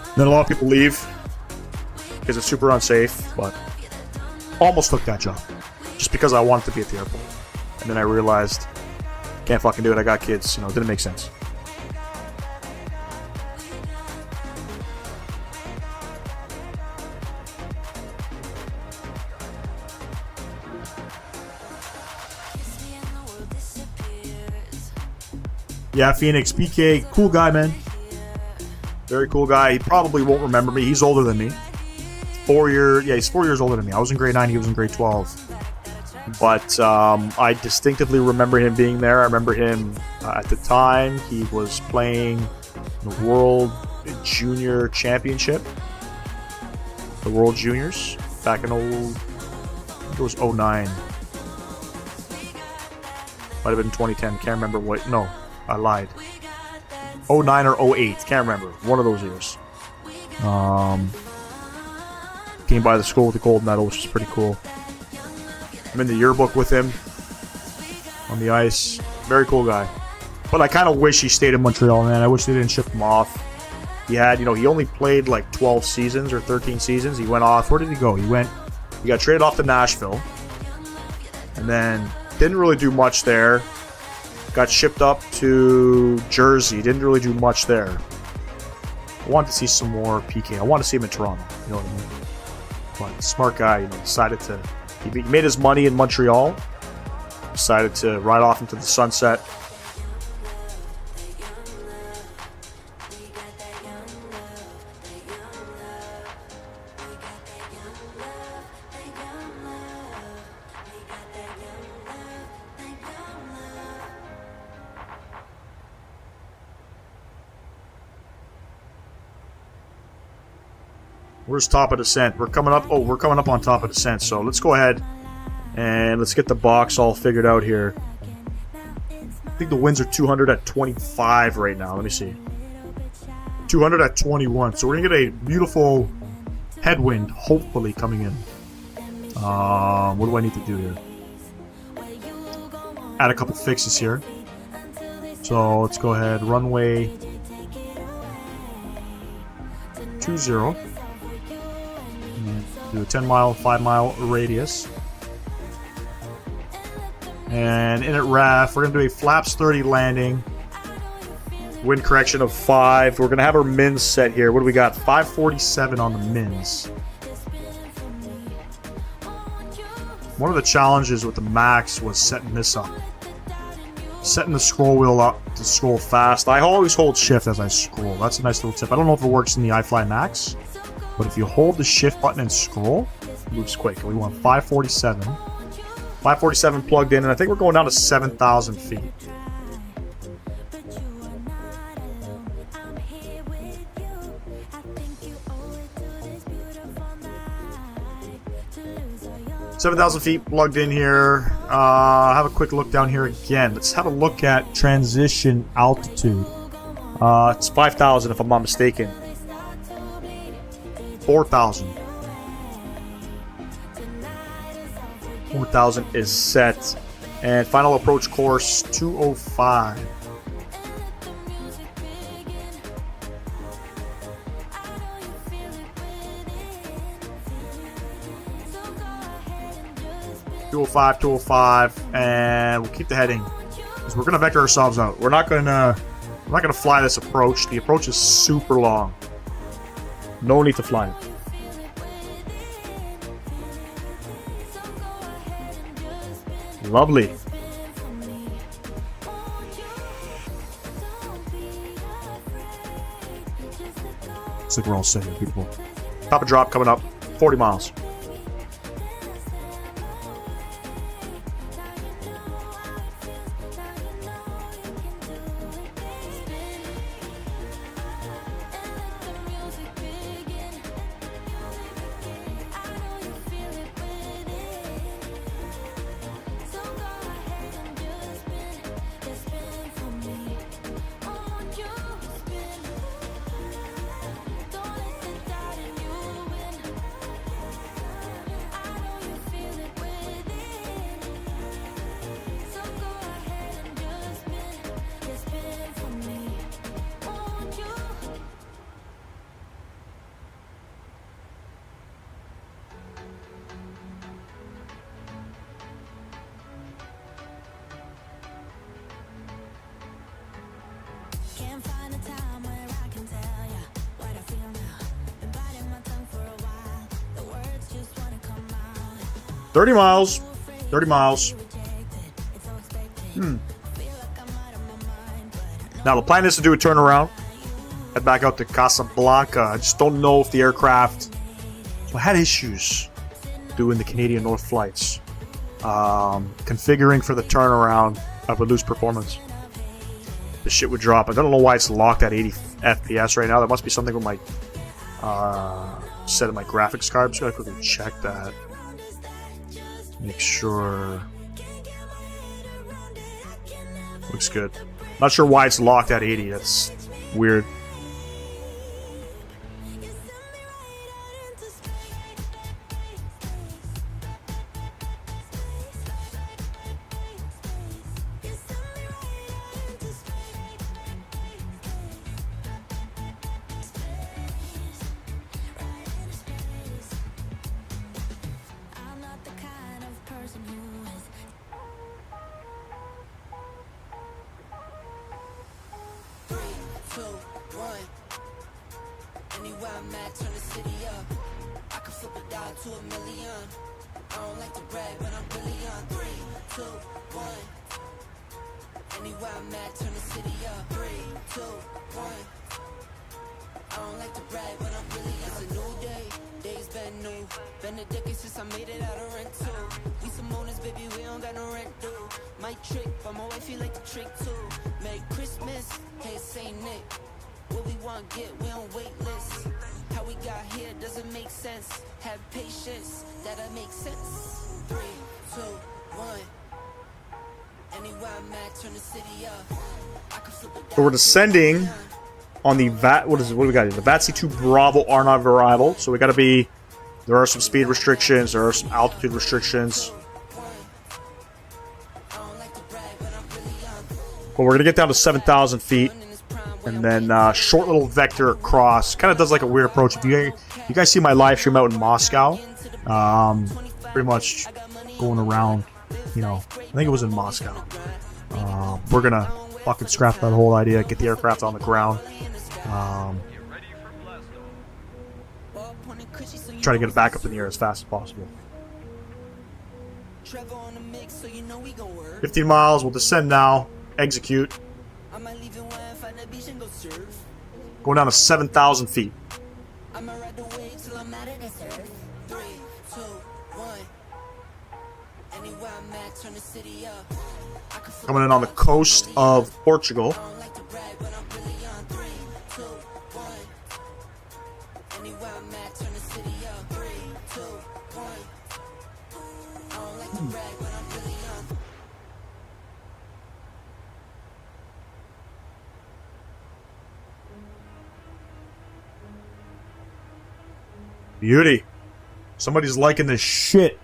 And then a lot of people leave because it's super unsafe, but almost took that job. Just because I wanted to be at the airport. And then I realized, can't fucking do it, I got kids, you know, it didn't make sense. Yeah, Phoenix, PK, cool guy, man. Very cool guy. He probably won't remember me, he's older than me. He's 4 years older than me. I was in grade 9, he was in grade 12. But I distinctively remember him being there. I remember him at the time. He was playing the World Junior Championship. The World Juniors. Back in I think it was 09. Might have been 2010. Can't remember what. No, I lied. 09 or 08. Can't remember. One of those years. Came by the school with the gold medal, which is pretty cool. I'm in the yearbook with him on the ice. Very cool guy. But I kind of wish he stayed in Montreal, man. I wish they didn't ship him off. He had, you know, he only played like 12 seasons or 13 seasons. He went off. Where did he go? He got traded off to Nashville. And then didn't really do much there. Got shipped up to Jersey. Didn't really do much there. I wanted to see some more PK. I want to see him in Toronto. You know what I mean? But smart guy, you know, decided to... He made his money in Montreal, decided to ride off into the sunset. Where's top of descent? We're coming up. Oh, we're coming up on top of descent. So let's go ahead and let's get the box all figured out here. I think the winds are 200 at 25 right now. Let me see. 200 at 21. So we're going to get a beautiful headwind, hopefully, coming in. What do I need to do here? Add a couple fixes here. So let's go ahead. Runway 20. Do a 10-mile, 5-mile radius. And in at RAF, we're going to do a flaps 30 landing. Wind correction of 5. We're going to have our mins set here. What do we got? 547 on the mins. One of the challenges with the Max was setting this up. Setting the scroll wheel up to scroll fast. I always hold shift as I scroll. That's a nice little tip. I don't know if it works in the iFly Max, but if you hold the shift button and scroll, it moves quick. We want 547. 547 plugged in, and I think we're going down to 7,000 feet. $7,000 feet plugged in here. Have a quick look down here again. Let's have a look at transition altitude. It's 5,000 if I'm not mistaken. 4,000. 4,000 is set. And final approach course 205. And we'll keep the heading because we're gonna vector ourselves out. We're not gonna fly this approach. The approach is super long. No need to fly it. Lovely. Looks like we're all set here, people. Top of drop coming up. 40 miles. Can't find a time where I can tell ya what I feel now. Been biting my tongue for a while. The words just wanna come out. 30 miles. 30 miles. Now the plan is to do a turnaround. Head back out to Casablanca. I just don't know if the aircraft... So I had issues doing the Canadian North flights. Configuring for the turnaround, I would lose performance. The shit would drop. I don't know why it's locked at 80 FPS right now. That must be something with my set of my graphics card. I'm just gonna quickly check that. Make sure. Looks good. Not sure why it's locked at 80. That's weird. Anywhere I'm at, turn the city up. I can flip a dime to $1 million. I don't like to brag, but I'm really on 3, 2, 1. Anywhere I'm at, turn the city up. 3, 2, 1. I don't like to brag, but I'm really on. It's a new day, days been new. Been a decade since I made it out of rental. We some owners, baby, we don't got no rent due. My trick, but my wife feel like the trick too. Merry Christmas, hey Saint Nick. What we want get, we on wait list. How we got here doesn't make sense. Have patience, that'll make sense. 3, 2, 1. Anywhere I'm at, turn the city up. I can flip it So we're descending on the VAT. What do we got here? The VAT C2 Bravo are not variable, so we got to be. There are some speed restrictions. There are some altitude restrictions. But we're gonna get down to 7,000 feet, and then short little vector across. Kind of does like a weird approach. If you guys see my live stream out in Moscow, pretty much going around. You know, I think it was in Moscow. We're gonna fucking scrap that whole idea. Get the aircraft on the ground. Try to get it back up in the air as fast as possible. 15 miles. We'll descend now. Execute. Going down to 7,000 feet. Coming in on the coast of Portugal. Beauty. Somebody's liking the shit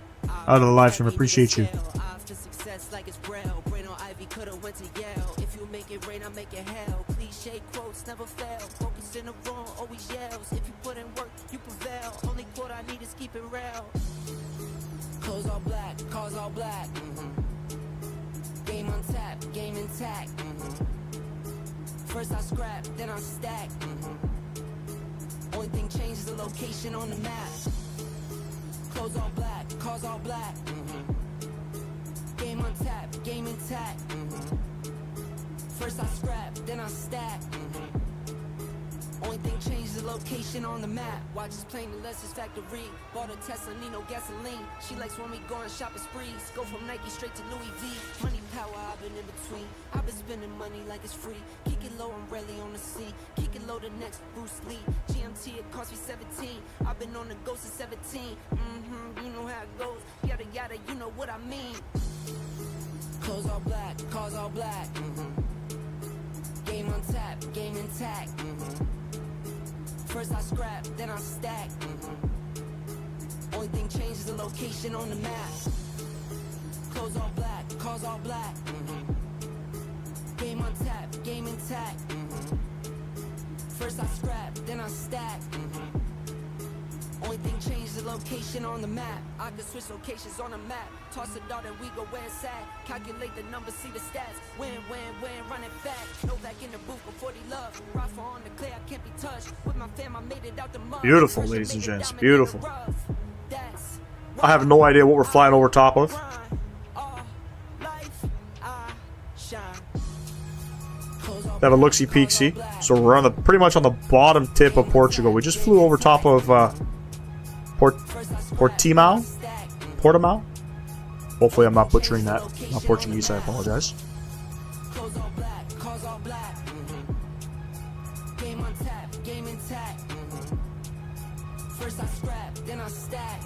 out of the live stream. I appreciate you. Clothes all black, cars all black. Game on tap, game intact. First I scrap, then I stack. Only thing changes the location on the map. Clothes all black, cars all black. Game on tap, game intact. First I scrap, then I stack. Only thing changes the location on the map. Watches playing the Lexus factory. Bought a Tesla, need no gasoline. She likes when we go on shopping sprees. Go from Nike straight to Louis V. Money power, I've been in between. I've been spending money like it's free. Kick it low, I'm rarely on the scene. Kick it low, the next Bruce Lee. GMT, it cost me 17. I've been on the go since 17. You know how it goes. Yada yada, you know what I mean. Clothes all black, cars all black. Game on tap, game intact. First I scrap, then I stack. Only thing changes the location on the map. Clothes all black, cars all black. Game on tap, game intact. First I scrap, then I stack. Only thing changes the location on the map. I can switch locations on the map. Toss a dart and we go where it's at. Calculate the numbers, see the stats. Win, run it back. No back in the booth before they love. Rifle on the clay, I can't be touched. With my fam, I made it out the mud. Beautiful, ladies and gents. Beautiful. I have no idea what we're flying over top of. Have a look-see peek-see. So we're on the pretty much on the bottom tip of Portugal. We just flew over top of Portimao. Hopefully I'm not butchering that. Not Portuguese, I apologize. First I scrap, then I stack.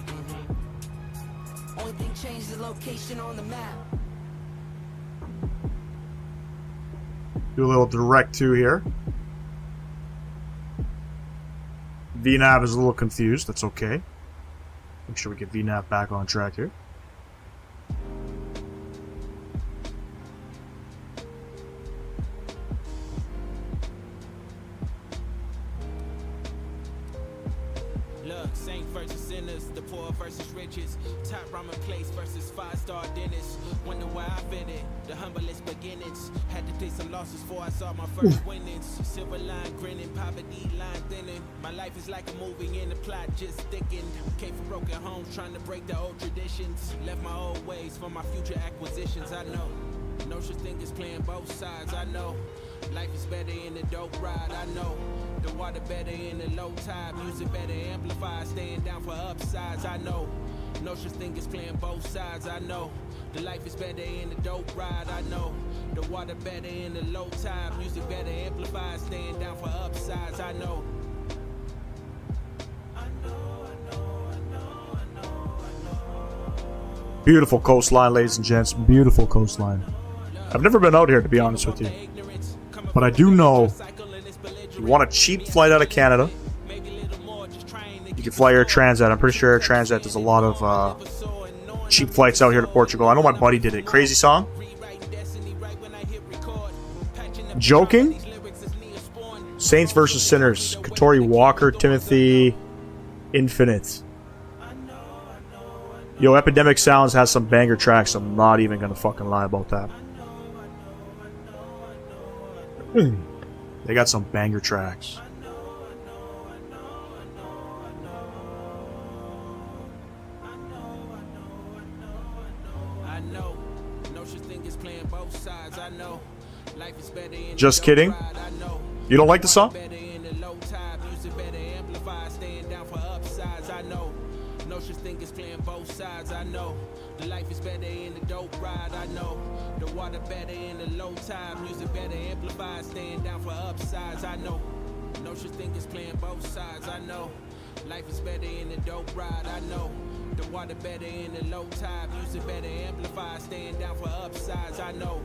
Only thing changes the location on the map. Do a little direct to here. VNAV is a little confused. That's okay. Make sure we get VNAV back on track here. Look, saint versus sinners, the poor versus riches, top ramen place versus five-star dinners. Wonder why I fit it, the humblest beginnings. Had to take some losses before I saw my first winnings. Silver line grinning, poverty line thinning. My life is like a movie and the plot just thickened. Came from broken homes trying to break the old traditions. Left my old ways for my future acquisitions, I know. No such thing as playing both sides, I know. Life is better in the dope ride, I know. The water better in the low tide. Music better amplified, staying down for upsides, I know. No such thing as playing both sides, I know. The life is better in the dope ride, I know. The water better in the low tide. Music better amplified, staying down for upsides, I know. Beautiful coastline, ladies and gents. Beautiful coastline. I've never been out here, to be honest with you. But I do know If you want a cheap flight out of Canada, you can fly Air Transat. I'm pretty sure Air Transat does a lot of cheap flights out here to Portugal. I know my buddy did it. Crazy song. Joking? Saints versus Sinners. Katori Walker, Timothy Infinite. Yo, Epidemic Sounds has some banger tracks. I'm not even gonna fucking lie about that. They got some banger tracks. Just kidding. You don't like the song? No such thing as playing both sides, I know. The life is better in the dope ride, I know. The water better in the low tide, music better amplified, staying down for upsides, I know. No such thing as playing both sides, I know. Life is better in the dope ride, I know. The water better in the low tide, music better amplified, staying down for upsides, I know.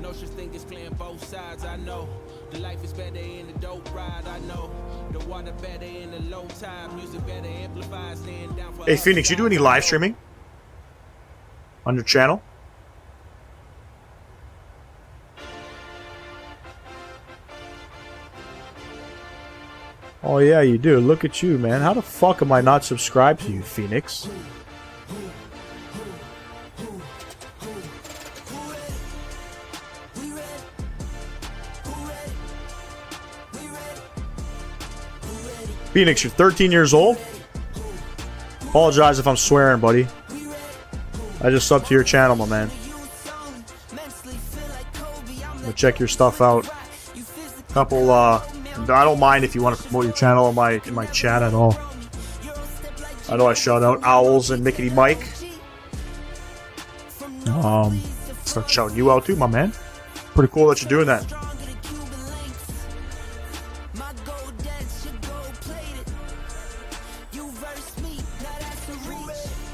No such thing as playing both sides, I know. The life is better in the dope ride, I know. The water better in the low tide, music better amplified, staying down for Hey Phoenix, you do any live streaming on your channel? Oh yeah, you do. Look at you, man. How the fuck am I not subscribed to you, Phoenix? Phoenix, you're 13 years old? Apologize if I'm swearing, buddy. I just subbed to your channel, my man. Go check your stuff out. Couple, I don't mind if you want to promote your channel in my chat at all. I know I shout out Owls and Mickey Mike. Start shouting you out too, my man. Pretty cool that you're doing that.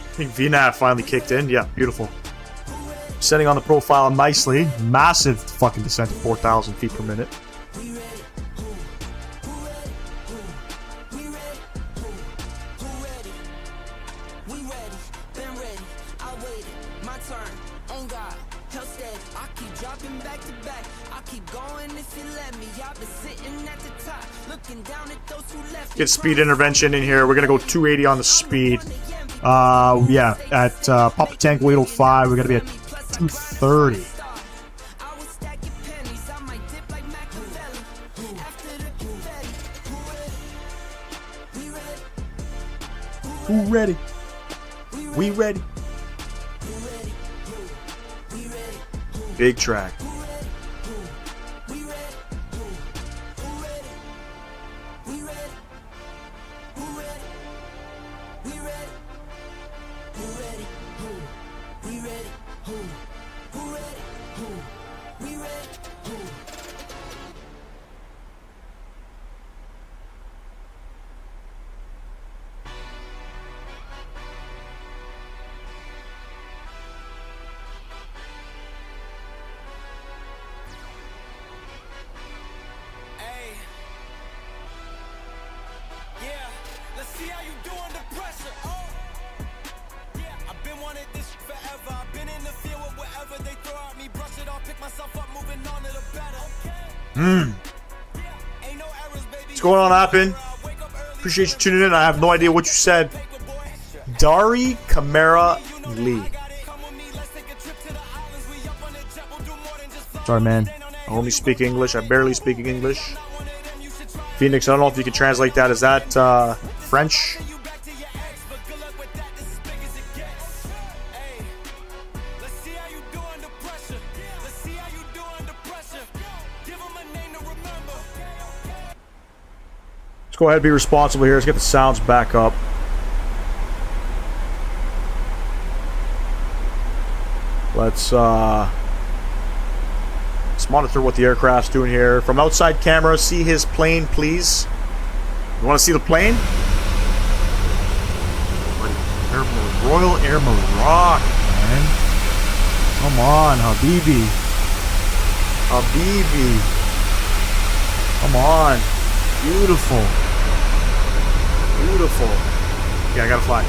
I think VNAV finally kicked in. Yeah, beautiful. Setting on the profile nicely. Massive fucking descent to 4,000 feet per minute. Get speed intervention in here. We're gonna go 280 on the speed. Yeah, at Papa Tango 805, we're gonna be at 230. Who ready? We ready. Big track. What's going on, Appin? Appreciate you tuning in. I have no idea what you said. Dari Kamara Lee. Sorry, man. I only speak English. I barely speak English. Phoenix, I don't know if you can translate that. Is that French? Let's go ahead and be responsible here. Let's get the sounds back up. Let's monitor what the aircraft's doing here. From outside camera, see his plane, please. You want to see the plane? Royal Air Morocco, man. Come on, Habibi. Habibi. Come on. Beautiful. Beautiful. Yeah, I gotta fly.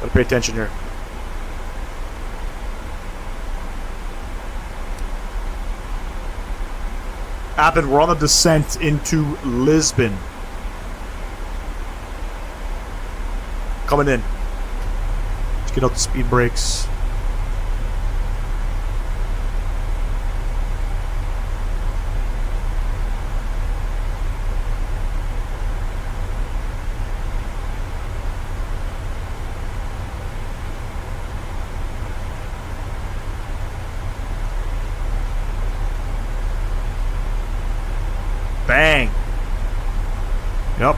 Gotta pay attention here. Happened, we're on the descent into Lisbon. Coming in. Let's get out the speed brakes. Bang. Yep.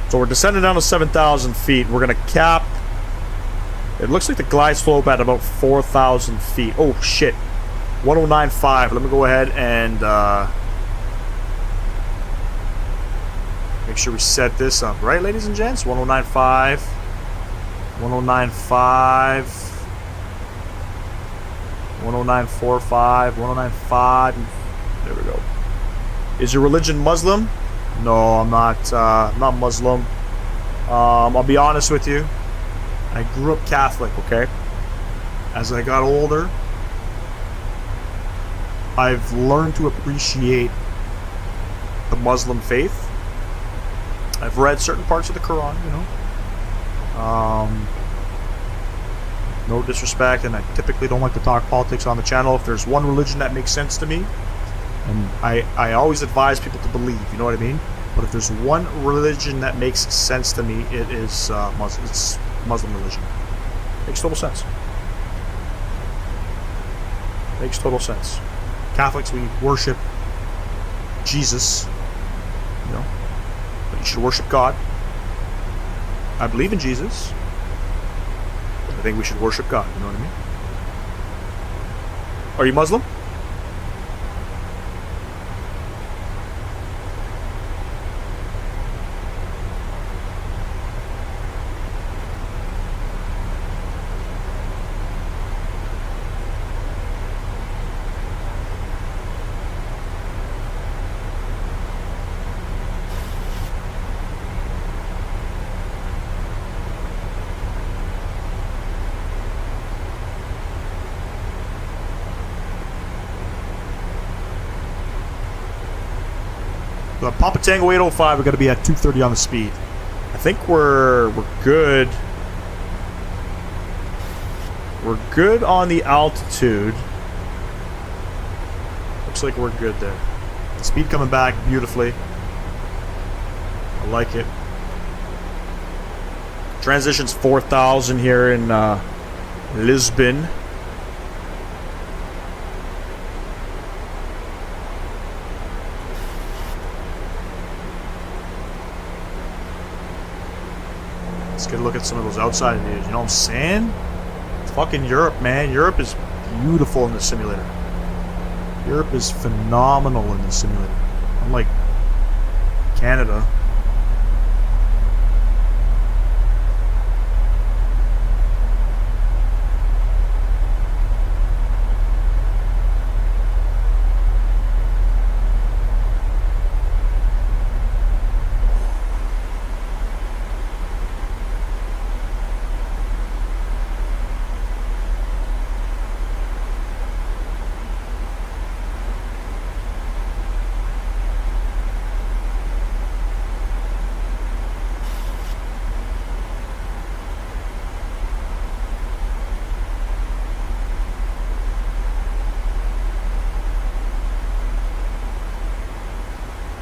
So we're descending down to 7,000 feet. We're going to cap... It looks like the glide slope at about 4,000 feet. Oh, shit. 1095. Let me go ahead and... make sure we set this up. Right, ladies and gents? 1095. 1095. 10945. 1095. There we go. Is your religion Muslim? No, I'm not. I'm not Muslim. I'll be honest with you. I grew up Catholic, okay? As I got older, I've learned to appreciate the Muslim faith. I've read certain parts of the Quran, you know. No disrespect, and I typically don't like to talk politics on the channel. If there's one religion that makes sense to me, and I always advise people to believe, you know what I mean? But if there's one religion that makes sense to me, it is Muslim. It's Muslim religion. Makes total sense. Makes total sense. Catholics, we worship Jesus, you know. But you should worship God. I believe in Jesus. I think we should worship God, you know what I mean? Are you Muslim? Papa Tango 805, we're going to be at 230 on the speed. I think we're good. We're good on the altitude. Looks like we're good there. The speed coming back beautifully. I like it. Transition's 4,000 here in Lisbon. Let's get a look at some of those outside views. You know what I'm saying? It's fucking Europe, man. Europe is beautiful in the simulator. Europe is phenomenal in the simulator. Unlike Canada.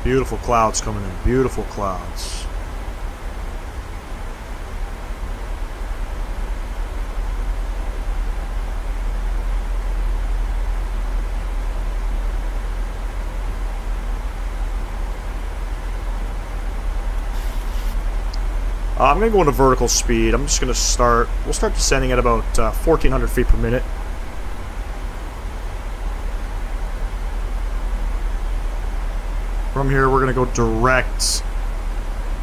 Beautiful clouds coming in. Beautiful clouds. I'm going to go into vertical speed. I'm just going to start... We'll start descending at about 1,400 feet per minute. From here, we're going to go direct.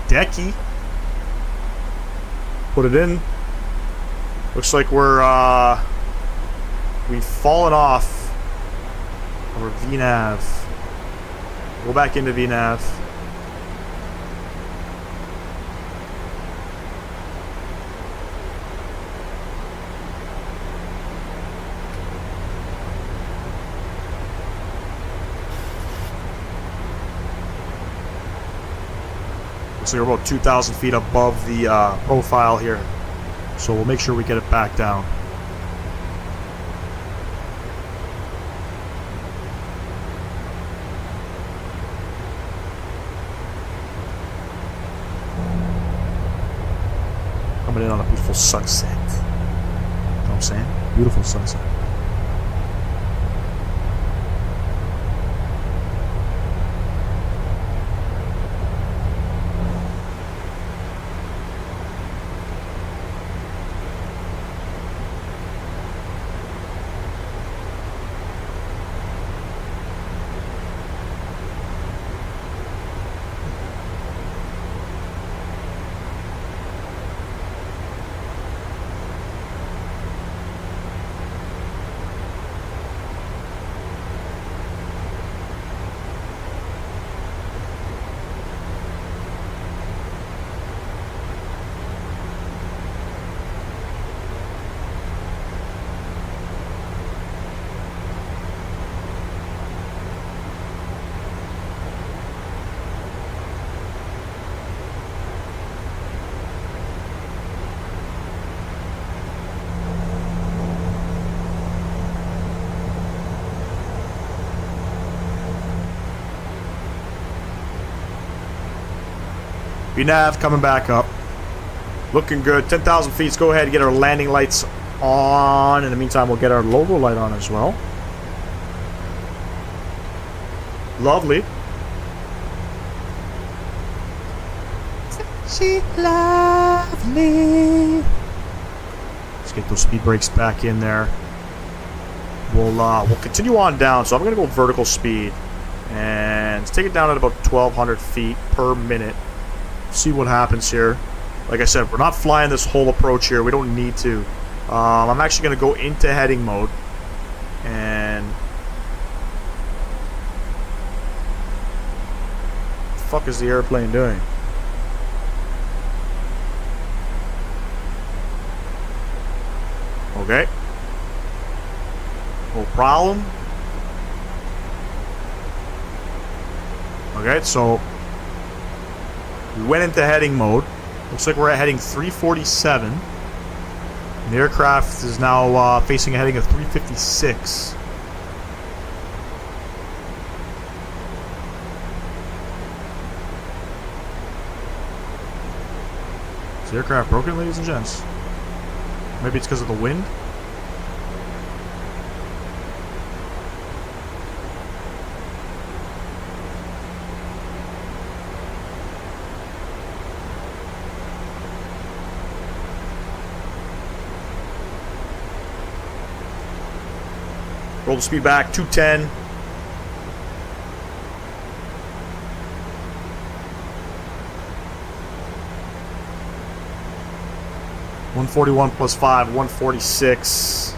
Decky. Put it in. Looks like we've fallen off our VNav. Go back into VNav. So we're about 2,000 feet above the profile here. So we'll make sure we get it back down. Coming in on a beautiful sunset. You know what I'm saying? Beautiful sunset. VNav coming back up. Looking good. 10,000 feet. Let's go ahead and get our landing lights on. In the meantime, we'll get our logo light on as well. Lovely. Sexy, lovely. Let's get those speed brakes back in there. We'll continue on down. So I'm going to go vertical speed. And let's take it down at about 1,200 feet per minute. See what happens here. Like I said, we're not flying this whole approach here. We don't need to. I'm actually going to go into heading mode. And... what the fuck is the airplane doing? Okay. No problem. Okay, so... we went into heading mode. Looks like we're at heading 347. And the aircraft is now facing a heading of 356. Is the aircraft broken, ladies and gents? Maybe it's because of the wind? Roll the speed back, 210. $141 plus 5, 146.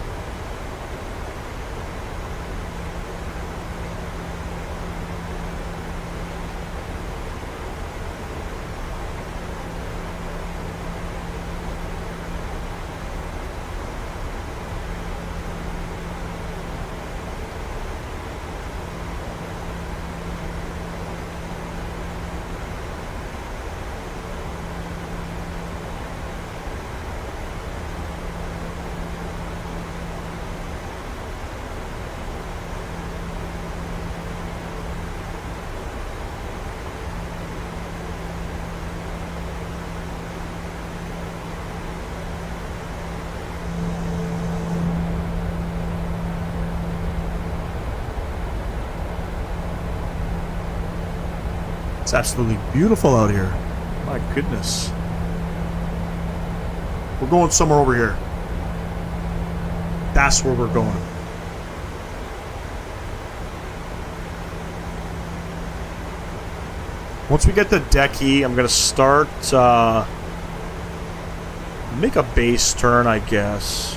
It's absolutely beautiful out here. My goodness. We're going somewhere over here. That's where we're going. Once we get the deck key, I'm going to start Make a base turn, I guess.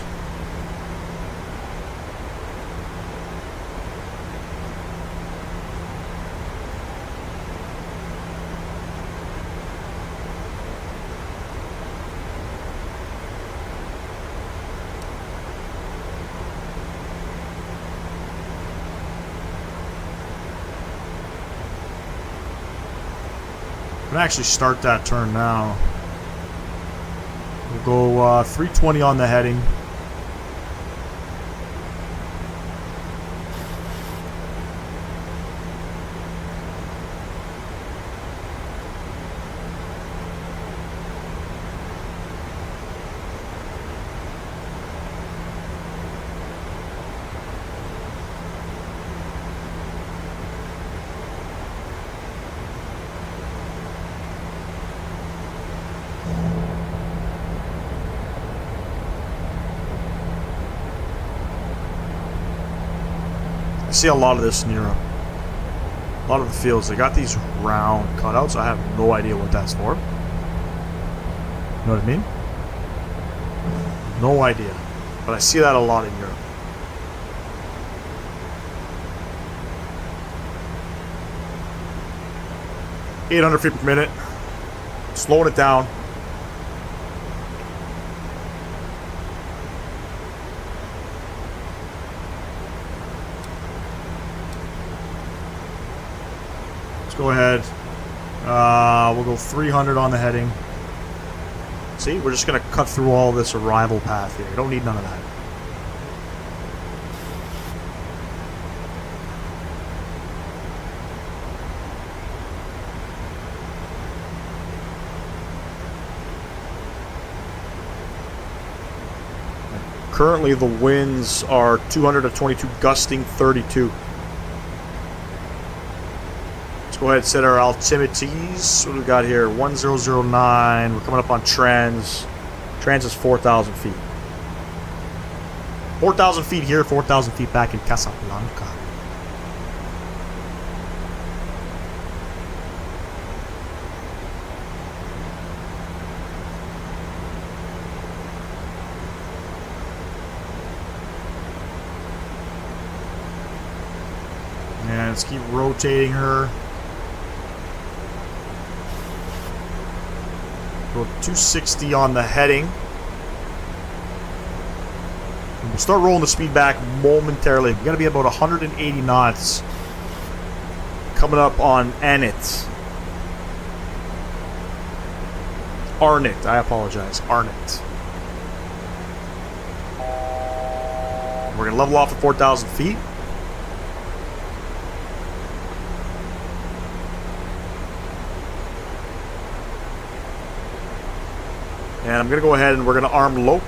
I'm gonna actually start that turn now. We'll go 320 on the heading. I see a lot of this in Europe. A lot of the fields, they got these round cutouts. I have no idea what that's for. You know what I mean? No idea. But I see that a lot in Europe. .800 feet per minute. Slowing it down. Go ahead. We'll go 300 on the heading. See, we're just going to cut through all this arrival path here. You don't need none of that. Currently, the winds are 200 to 22, gusting 32. Go ahead and set our altitudes. What do we got here? 1009. We're coming up on trans. Trans is 4,000 feet. 4,000 feet here, 4,000 feet back in Casablanca. And let's keep rotating her. Go 260 on the heading. And we'll start rolling the speed back momentarily. We're going to be about 180 knots coming up on Arnett. Arnett, I apologize. Arnett. We're going to level off at 4,000 feet. And I'm going to go ahead and we're going to arm Loke.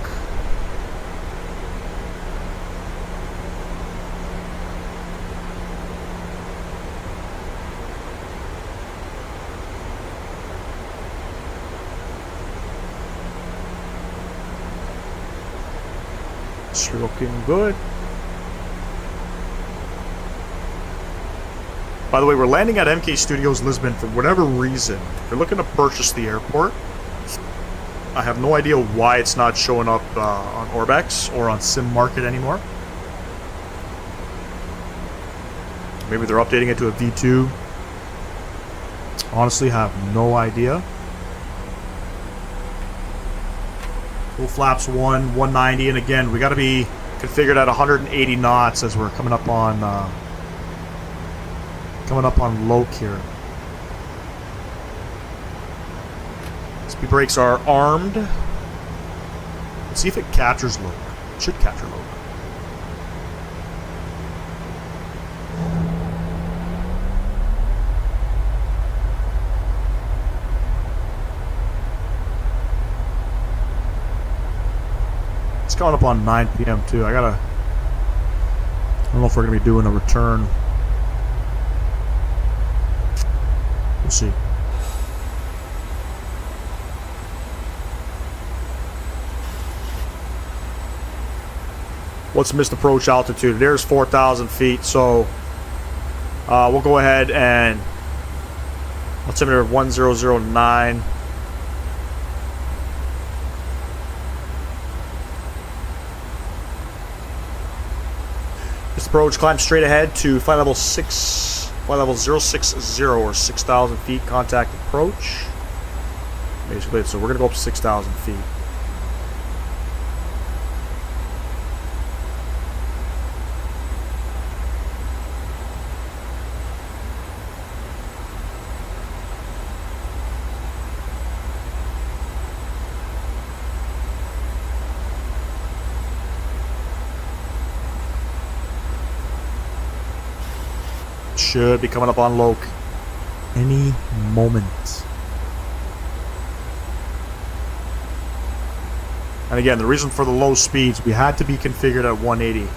It's looking good. By the way, we're landing at MK Studios Lisbon for whatever reason. If you're looking to purchase the airport, I have no idea why it's not showing up on Orbex or on Sim Market anymore. Maybe they're updating it to a V2. Honestly, have no idea. Full flaps 190, and again, we got to be configured at 180 knots as we're coming up on Loke here. Speed brakes are armed. Let's see if it captures Loke. It should capture Loke. It's coming up on 9 p.m. too. I don't know if we're going to be doing a return. We'll see. What's missed approach altitude? There's 4,000 feet, so we'll go ahead and altimeter 1009. This approach, climb straight ahead to flight level 060 or 6,000 feet. Contact approach. Basically, so we're gonna go up 6,000 feet. Should be coming up on Loke any moment. And again, the reason for the low speeds, we had to be configured at 180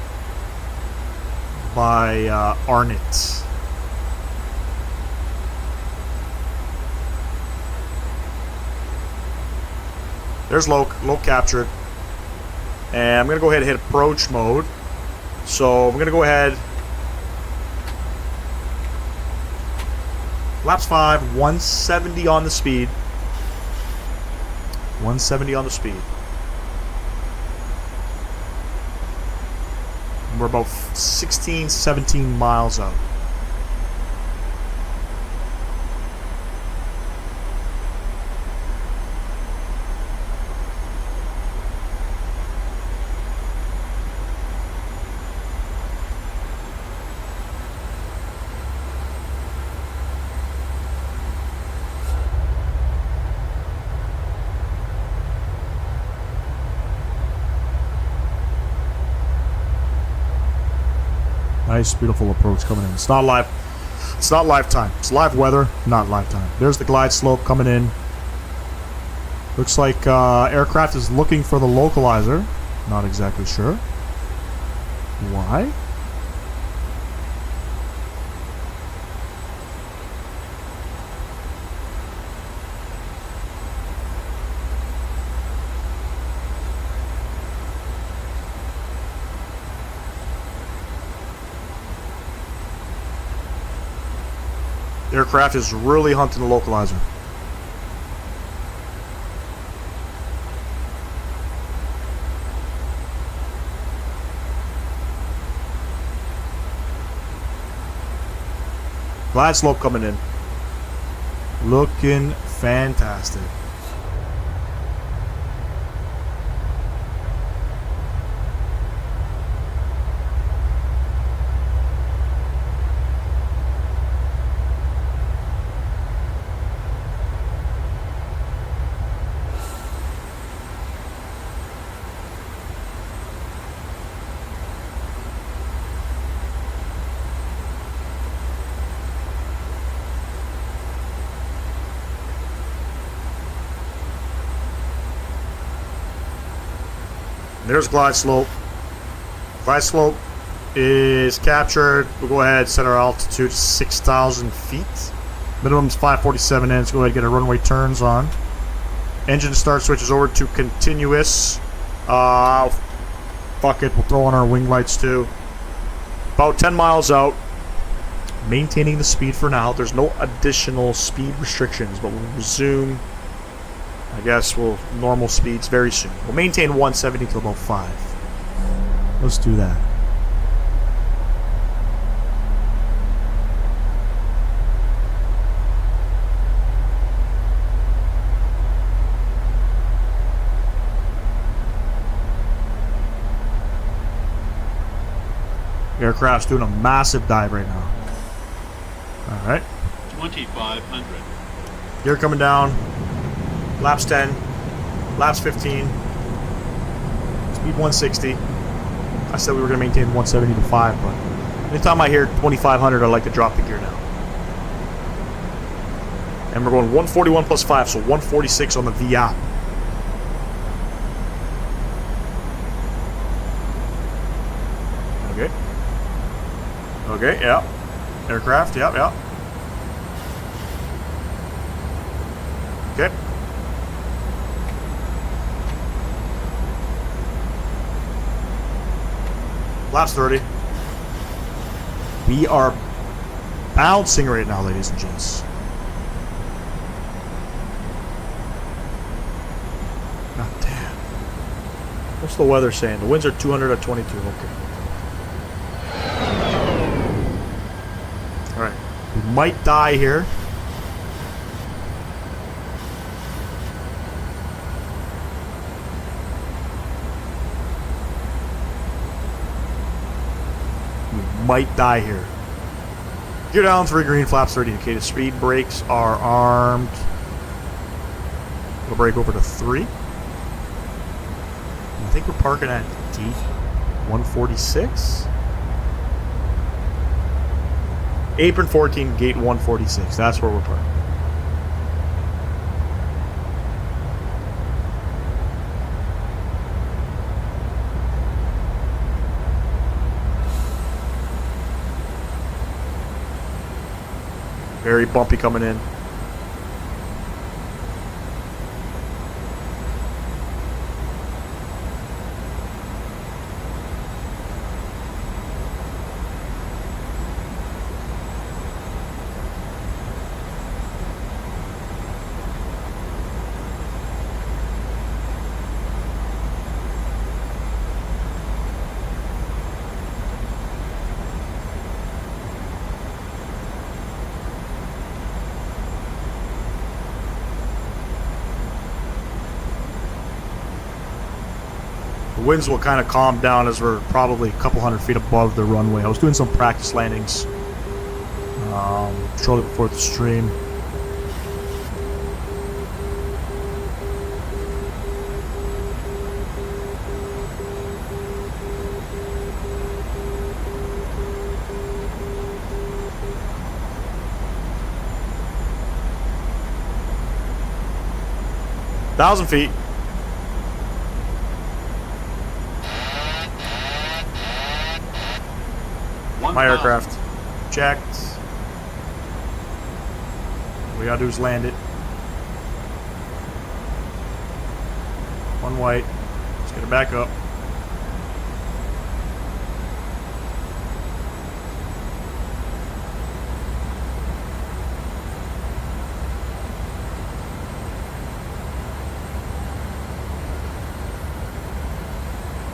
by Arnott. There's Loke. Loke captured. And I'm going to go ahead and hit approach mode. So I'm going to go ahead. Laps 5, 170 on the speed. 170 on the speed. And we're about 16, 17 miles out. Nice, beautiful approach coming in. It's not live. It's not lifetime. It's live weather, not lifetime. There's the glide slope coming in. Looks like aircraft is looking for the localizer. Not exactly sure why. Aircraft is really hunting the localizer. Glide slope coming in. Looking fantastic. There's glide slope. Glide slope is captured. We'll go ahead and set our altitude to 6,000 feet. Minimum is 547 in. Let's go ahead and get our runway turns on. Engine start switches over to continuous. Fuck it. We'll throw on our wing lights too. About 10 miles out. Maintaining the speed for now. There's no additional speed restrictions, but we'll resume. I guess we'll normal speeds very soon. We'll maintain 170 till about 5. Let's do that. Aircraft's doing a massive dive right now. Alright. 2,500. Gear coming down. Laps 10, laps 15, speed 160. I said we were going to maintain 170 to 5, but anytime I hear 2,500, I like to drop the gear now. And we're going 141 plus 5, so 146 on the VI. Okay. Okay, yeah. Aircraft, yeah, yeah. Okay. Laps 30. We are bouncing right now, ladies and gents. God damn. What's the weather saying? The winds are 200 at 22. Okay. might die here. We might die here. Gear down, 3 green, flaps 30 indicated speed. Brakes are armed. We'll brake over to 3. I think we're parking at D 146. Apron 14, gate 146. That's where we're parked. Very bumpy coming in. The winds will kind of calm down as we're probably a couple hundred feet above the runway. I was doing some practice landings shortly before the stream. Thousand feet. My aircraft. Checked. All we gotta do is land it. One white. Let's get it back up.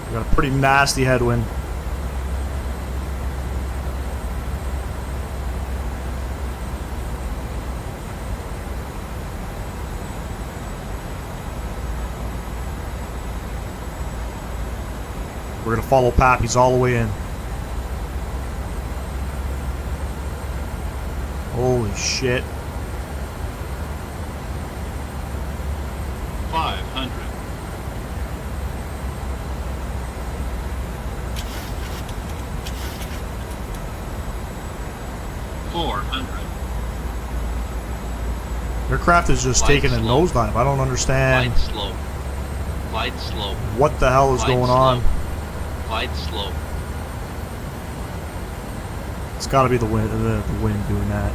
We got a pretty nasty headwind. We're going to follow Pappy's all the way in. Holy shit. 500. 400. Aircraft is just Glide taking a slope. nosedive. I don't understand Glide slope. Glide slope. what the hell is Glide going slope. on. Glide slope. It's got to be the wind doing that.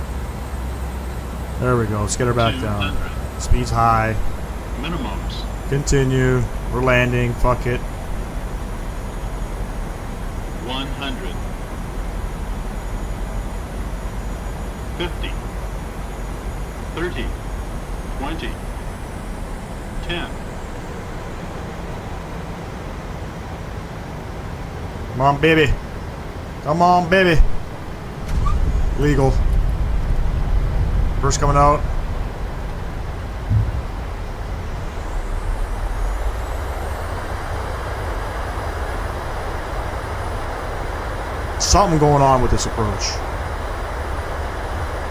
There we go. Let's get her back down. 200. Speed's high. Minimums. Continue. We're landing. Fuck it. 100. 50. 30. 20. 10. Come on, baby. Come on, baby. Legal. First coming out. Something going on with this approach.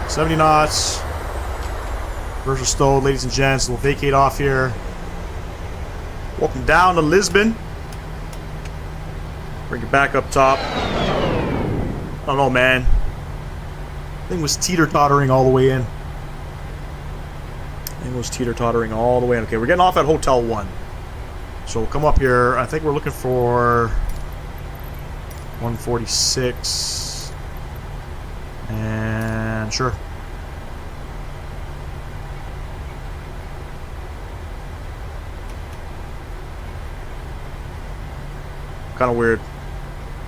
70 knots. Versus stowed, ladies and gents. We'll vacate off here. Welcome down to Lisbon. Bring it back up top. I don't know, man. Thing was teeter-tottering all the way in. Thing was teeter-tottering all the way in. Okay, we're getting off at Hotel 1. So we'll come up here. I think we're looking for 146. And sure. Kind of weird.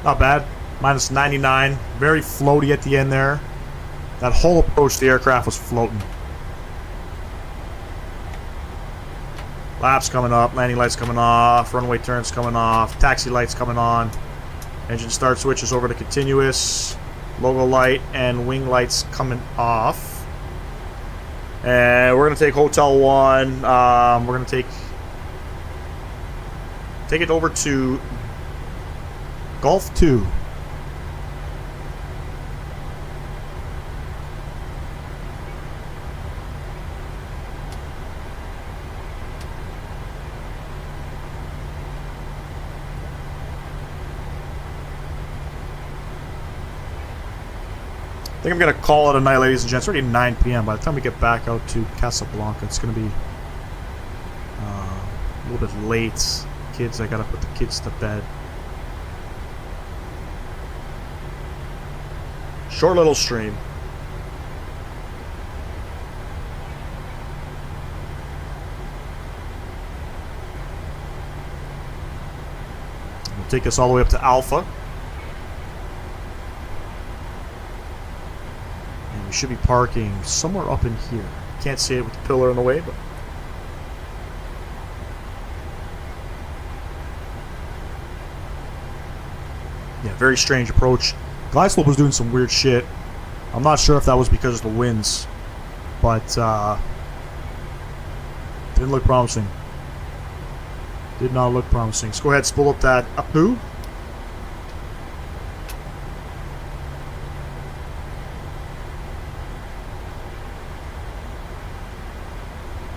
Not bad. Minus 99. Very floaty at the end there. That whole approach to the aircraft was floating. Laps coming up. Landing lights coming off. Runway turns coming off. Taxi lights coming on. Engine start switches over to continuous. Logo light and wing lights coming off. And we're going to take Hotel 1. We're going to take it over to Golf 2. I think I'm going to call it a night, ladies and gents. It's already 9 p.m. By the time we get back out to Casablanca, it's going to be a little bit late. Kids, I got to put the kids to bed. Short little stream. We'll take us all the way up to Alpha. We should be parking somewhere up in here. Can't see it with the pillar in the way, but yeah, very strange approach. Glide slope was doing some weird shit. I'm not sure if that was because of the winds, but didn't look promising. Did not look promising. Let's go ahead and spool up that Apu.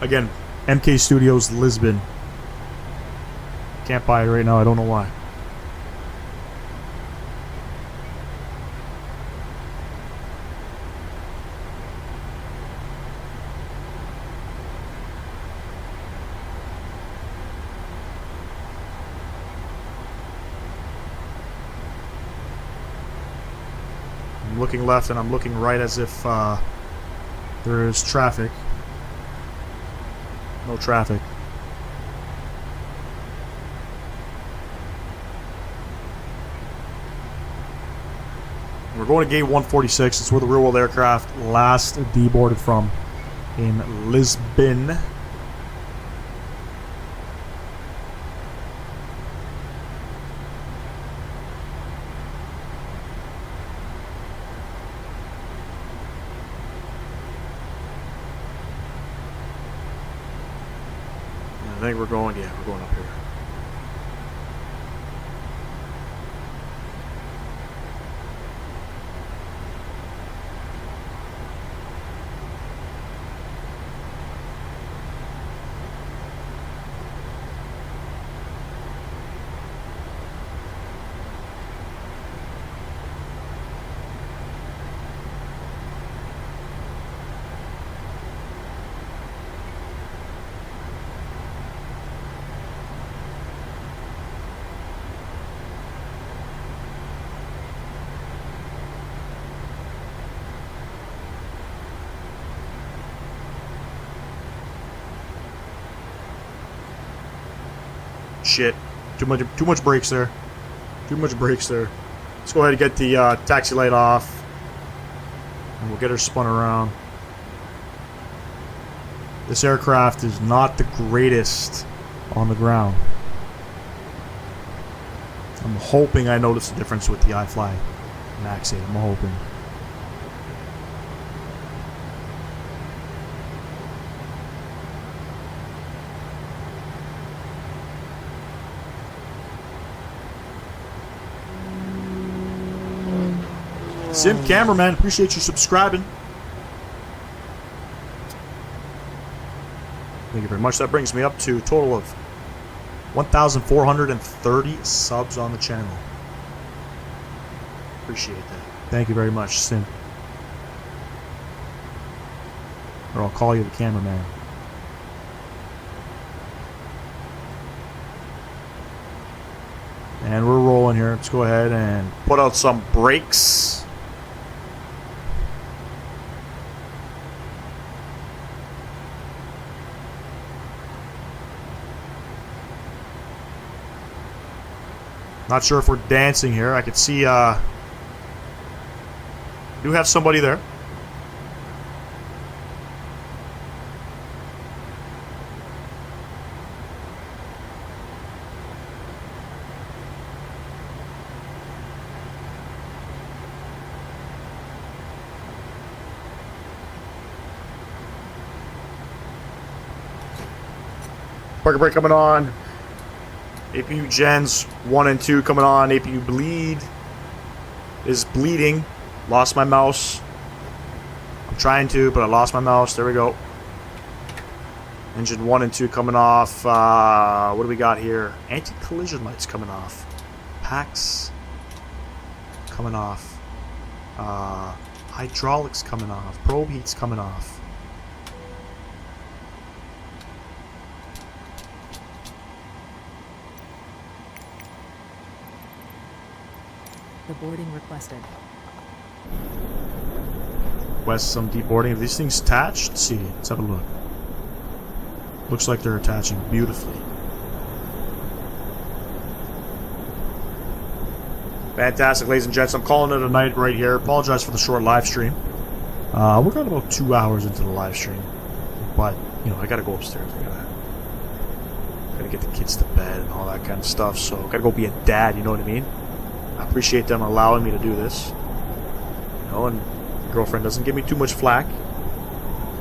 Again, MK Studios, Lisbon. Can't buy it right now. I don't know why. I'm looking left and I'm looking right as if there is traffic. No traffic. We're going to gate 146. It's where the real-world aircraft last deboarded from in Lisbon. I think we're going up here. Shit. Too much brakes there. Too much brakes there. Let's go ahead and get the taxi light off. And we'll get her spun around. This aircraft is not the greatest on the ground. I'm hoping I notice the difference with the iFly Max 8. I'm hoping. Sim Cameraman, appreciate you subscribing. Thank you very much. That brings me up to a total of 1,430 subs on the channel. Appreciate that. Thank you very much, Sim. Or I'll call you the cameraman. And we're rolling here. Let's go ahead and put out some brakes. Not sure if we're dancing here. I could see, do have somebody there. Parker brake coming on. APU gens 1 and 2 coming on. APU bleed is bleeding. Lost my mouse. I'm trying to, but I lost my mouse. There we go. Engine 1 and 2 coming off. What do we got here? Anti-collision lights coming off. Packs coming off. Hydraulics coming off. Probe heats coming off. The boarding requested. Request some deboarding. Are these things attached? Let's see. Let's have a look. Looks like they're attaching beautifully. Fantastic, ladies and gents. I'm calling it a night right here. Apologize for the short live stream. We're got about 2 hours into the live stream. But, you know, I gotta go upstairs. I gotta get the kids to bed and all that kind of stuff. So, I gotta go be a dad, you know what I mean? I appreciate them allowing me to do this. You know, and my girlfriend doesn't give me too much flack.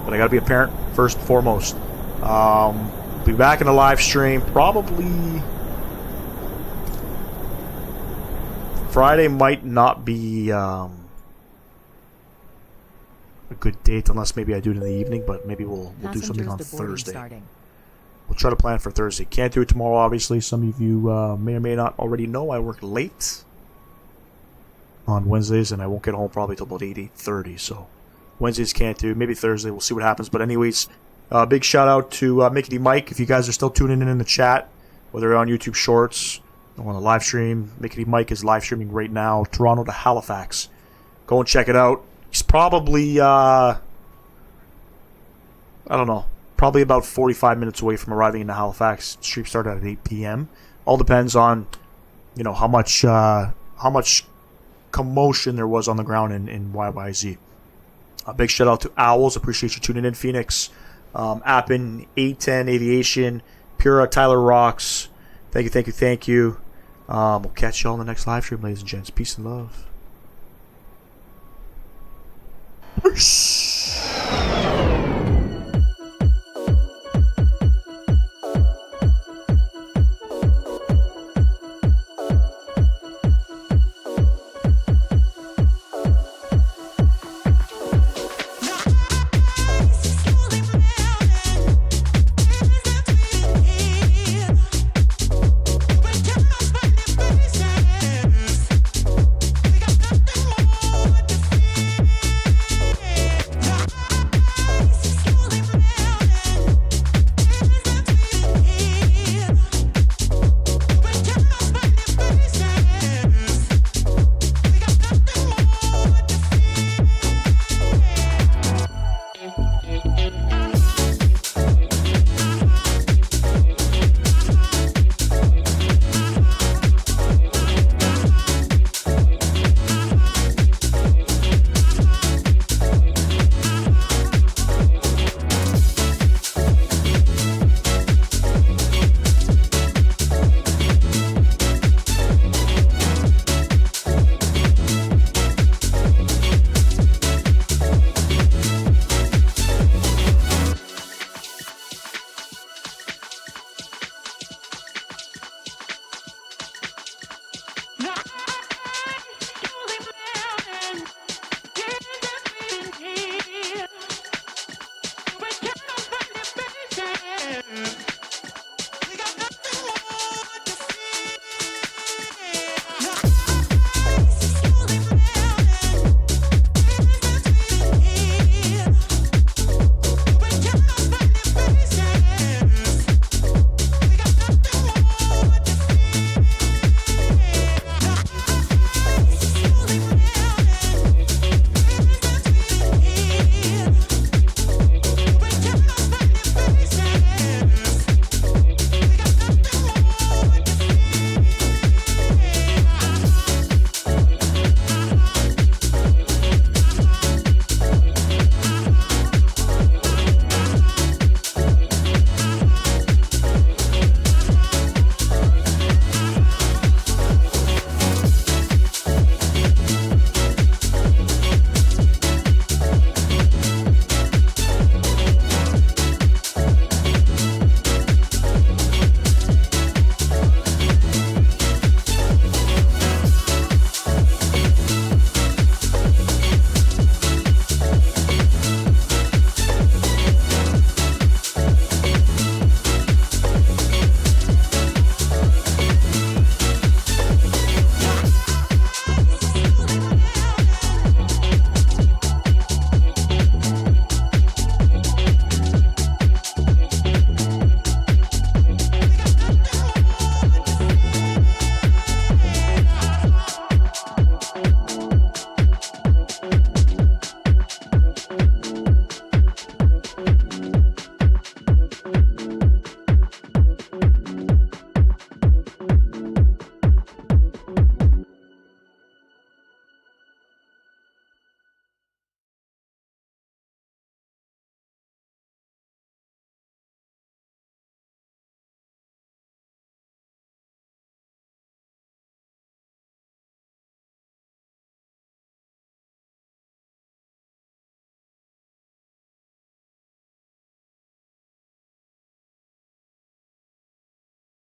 But I gotta be a parent first and foremost. Be back in the live stream probably Friday. Might not be a good date unless maybe I do it in the evening, but maybe we'll do something on Thursday. We'll try to plan for Thursday. Can't do it tomorrow, obviously. Some of you may or may not already know I work late on Wednesdays, and I won't get home probably till about 8:30. So Wednesdays can't do. Maybe Thursday. We'll see what happens. But anyways, big shout out to Mickey Mike. If you guys are still tuning in the chat, whether you're on YouTube Shorts or on the live stream, Mickey Mike is live streaming right now, Toronto to Halifax. Go and check it out. He's probably, I don't know, probably about 45 minutes away from arriving into Halifax. Stream started at 8 p.m. All depends on, you know, how much commotion there was on the ground in YYZ. A big shout out to Owls. Appreciate you tuning in, Phoenix. Appen, 810 Aviation, Pura, Tyler Rocks. Thank you. We'll catch you all in the next live stream, ladies and gents. Peace and love. Peace.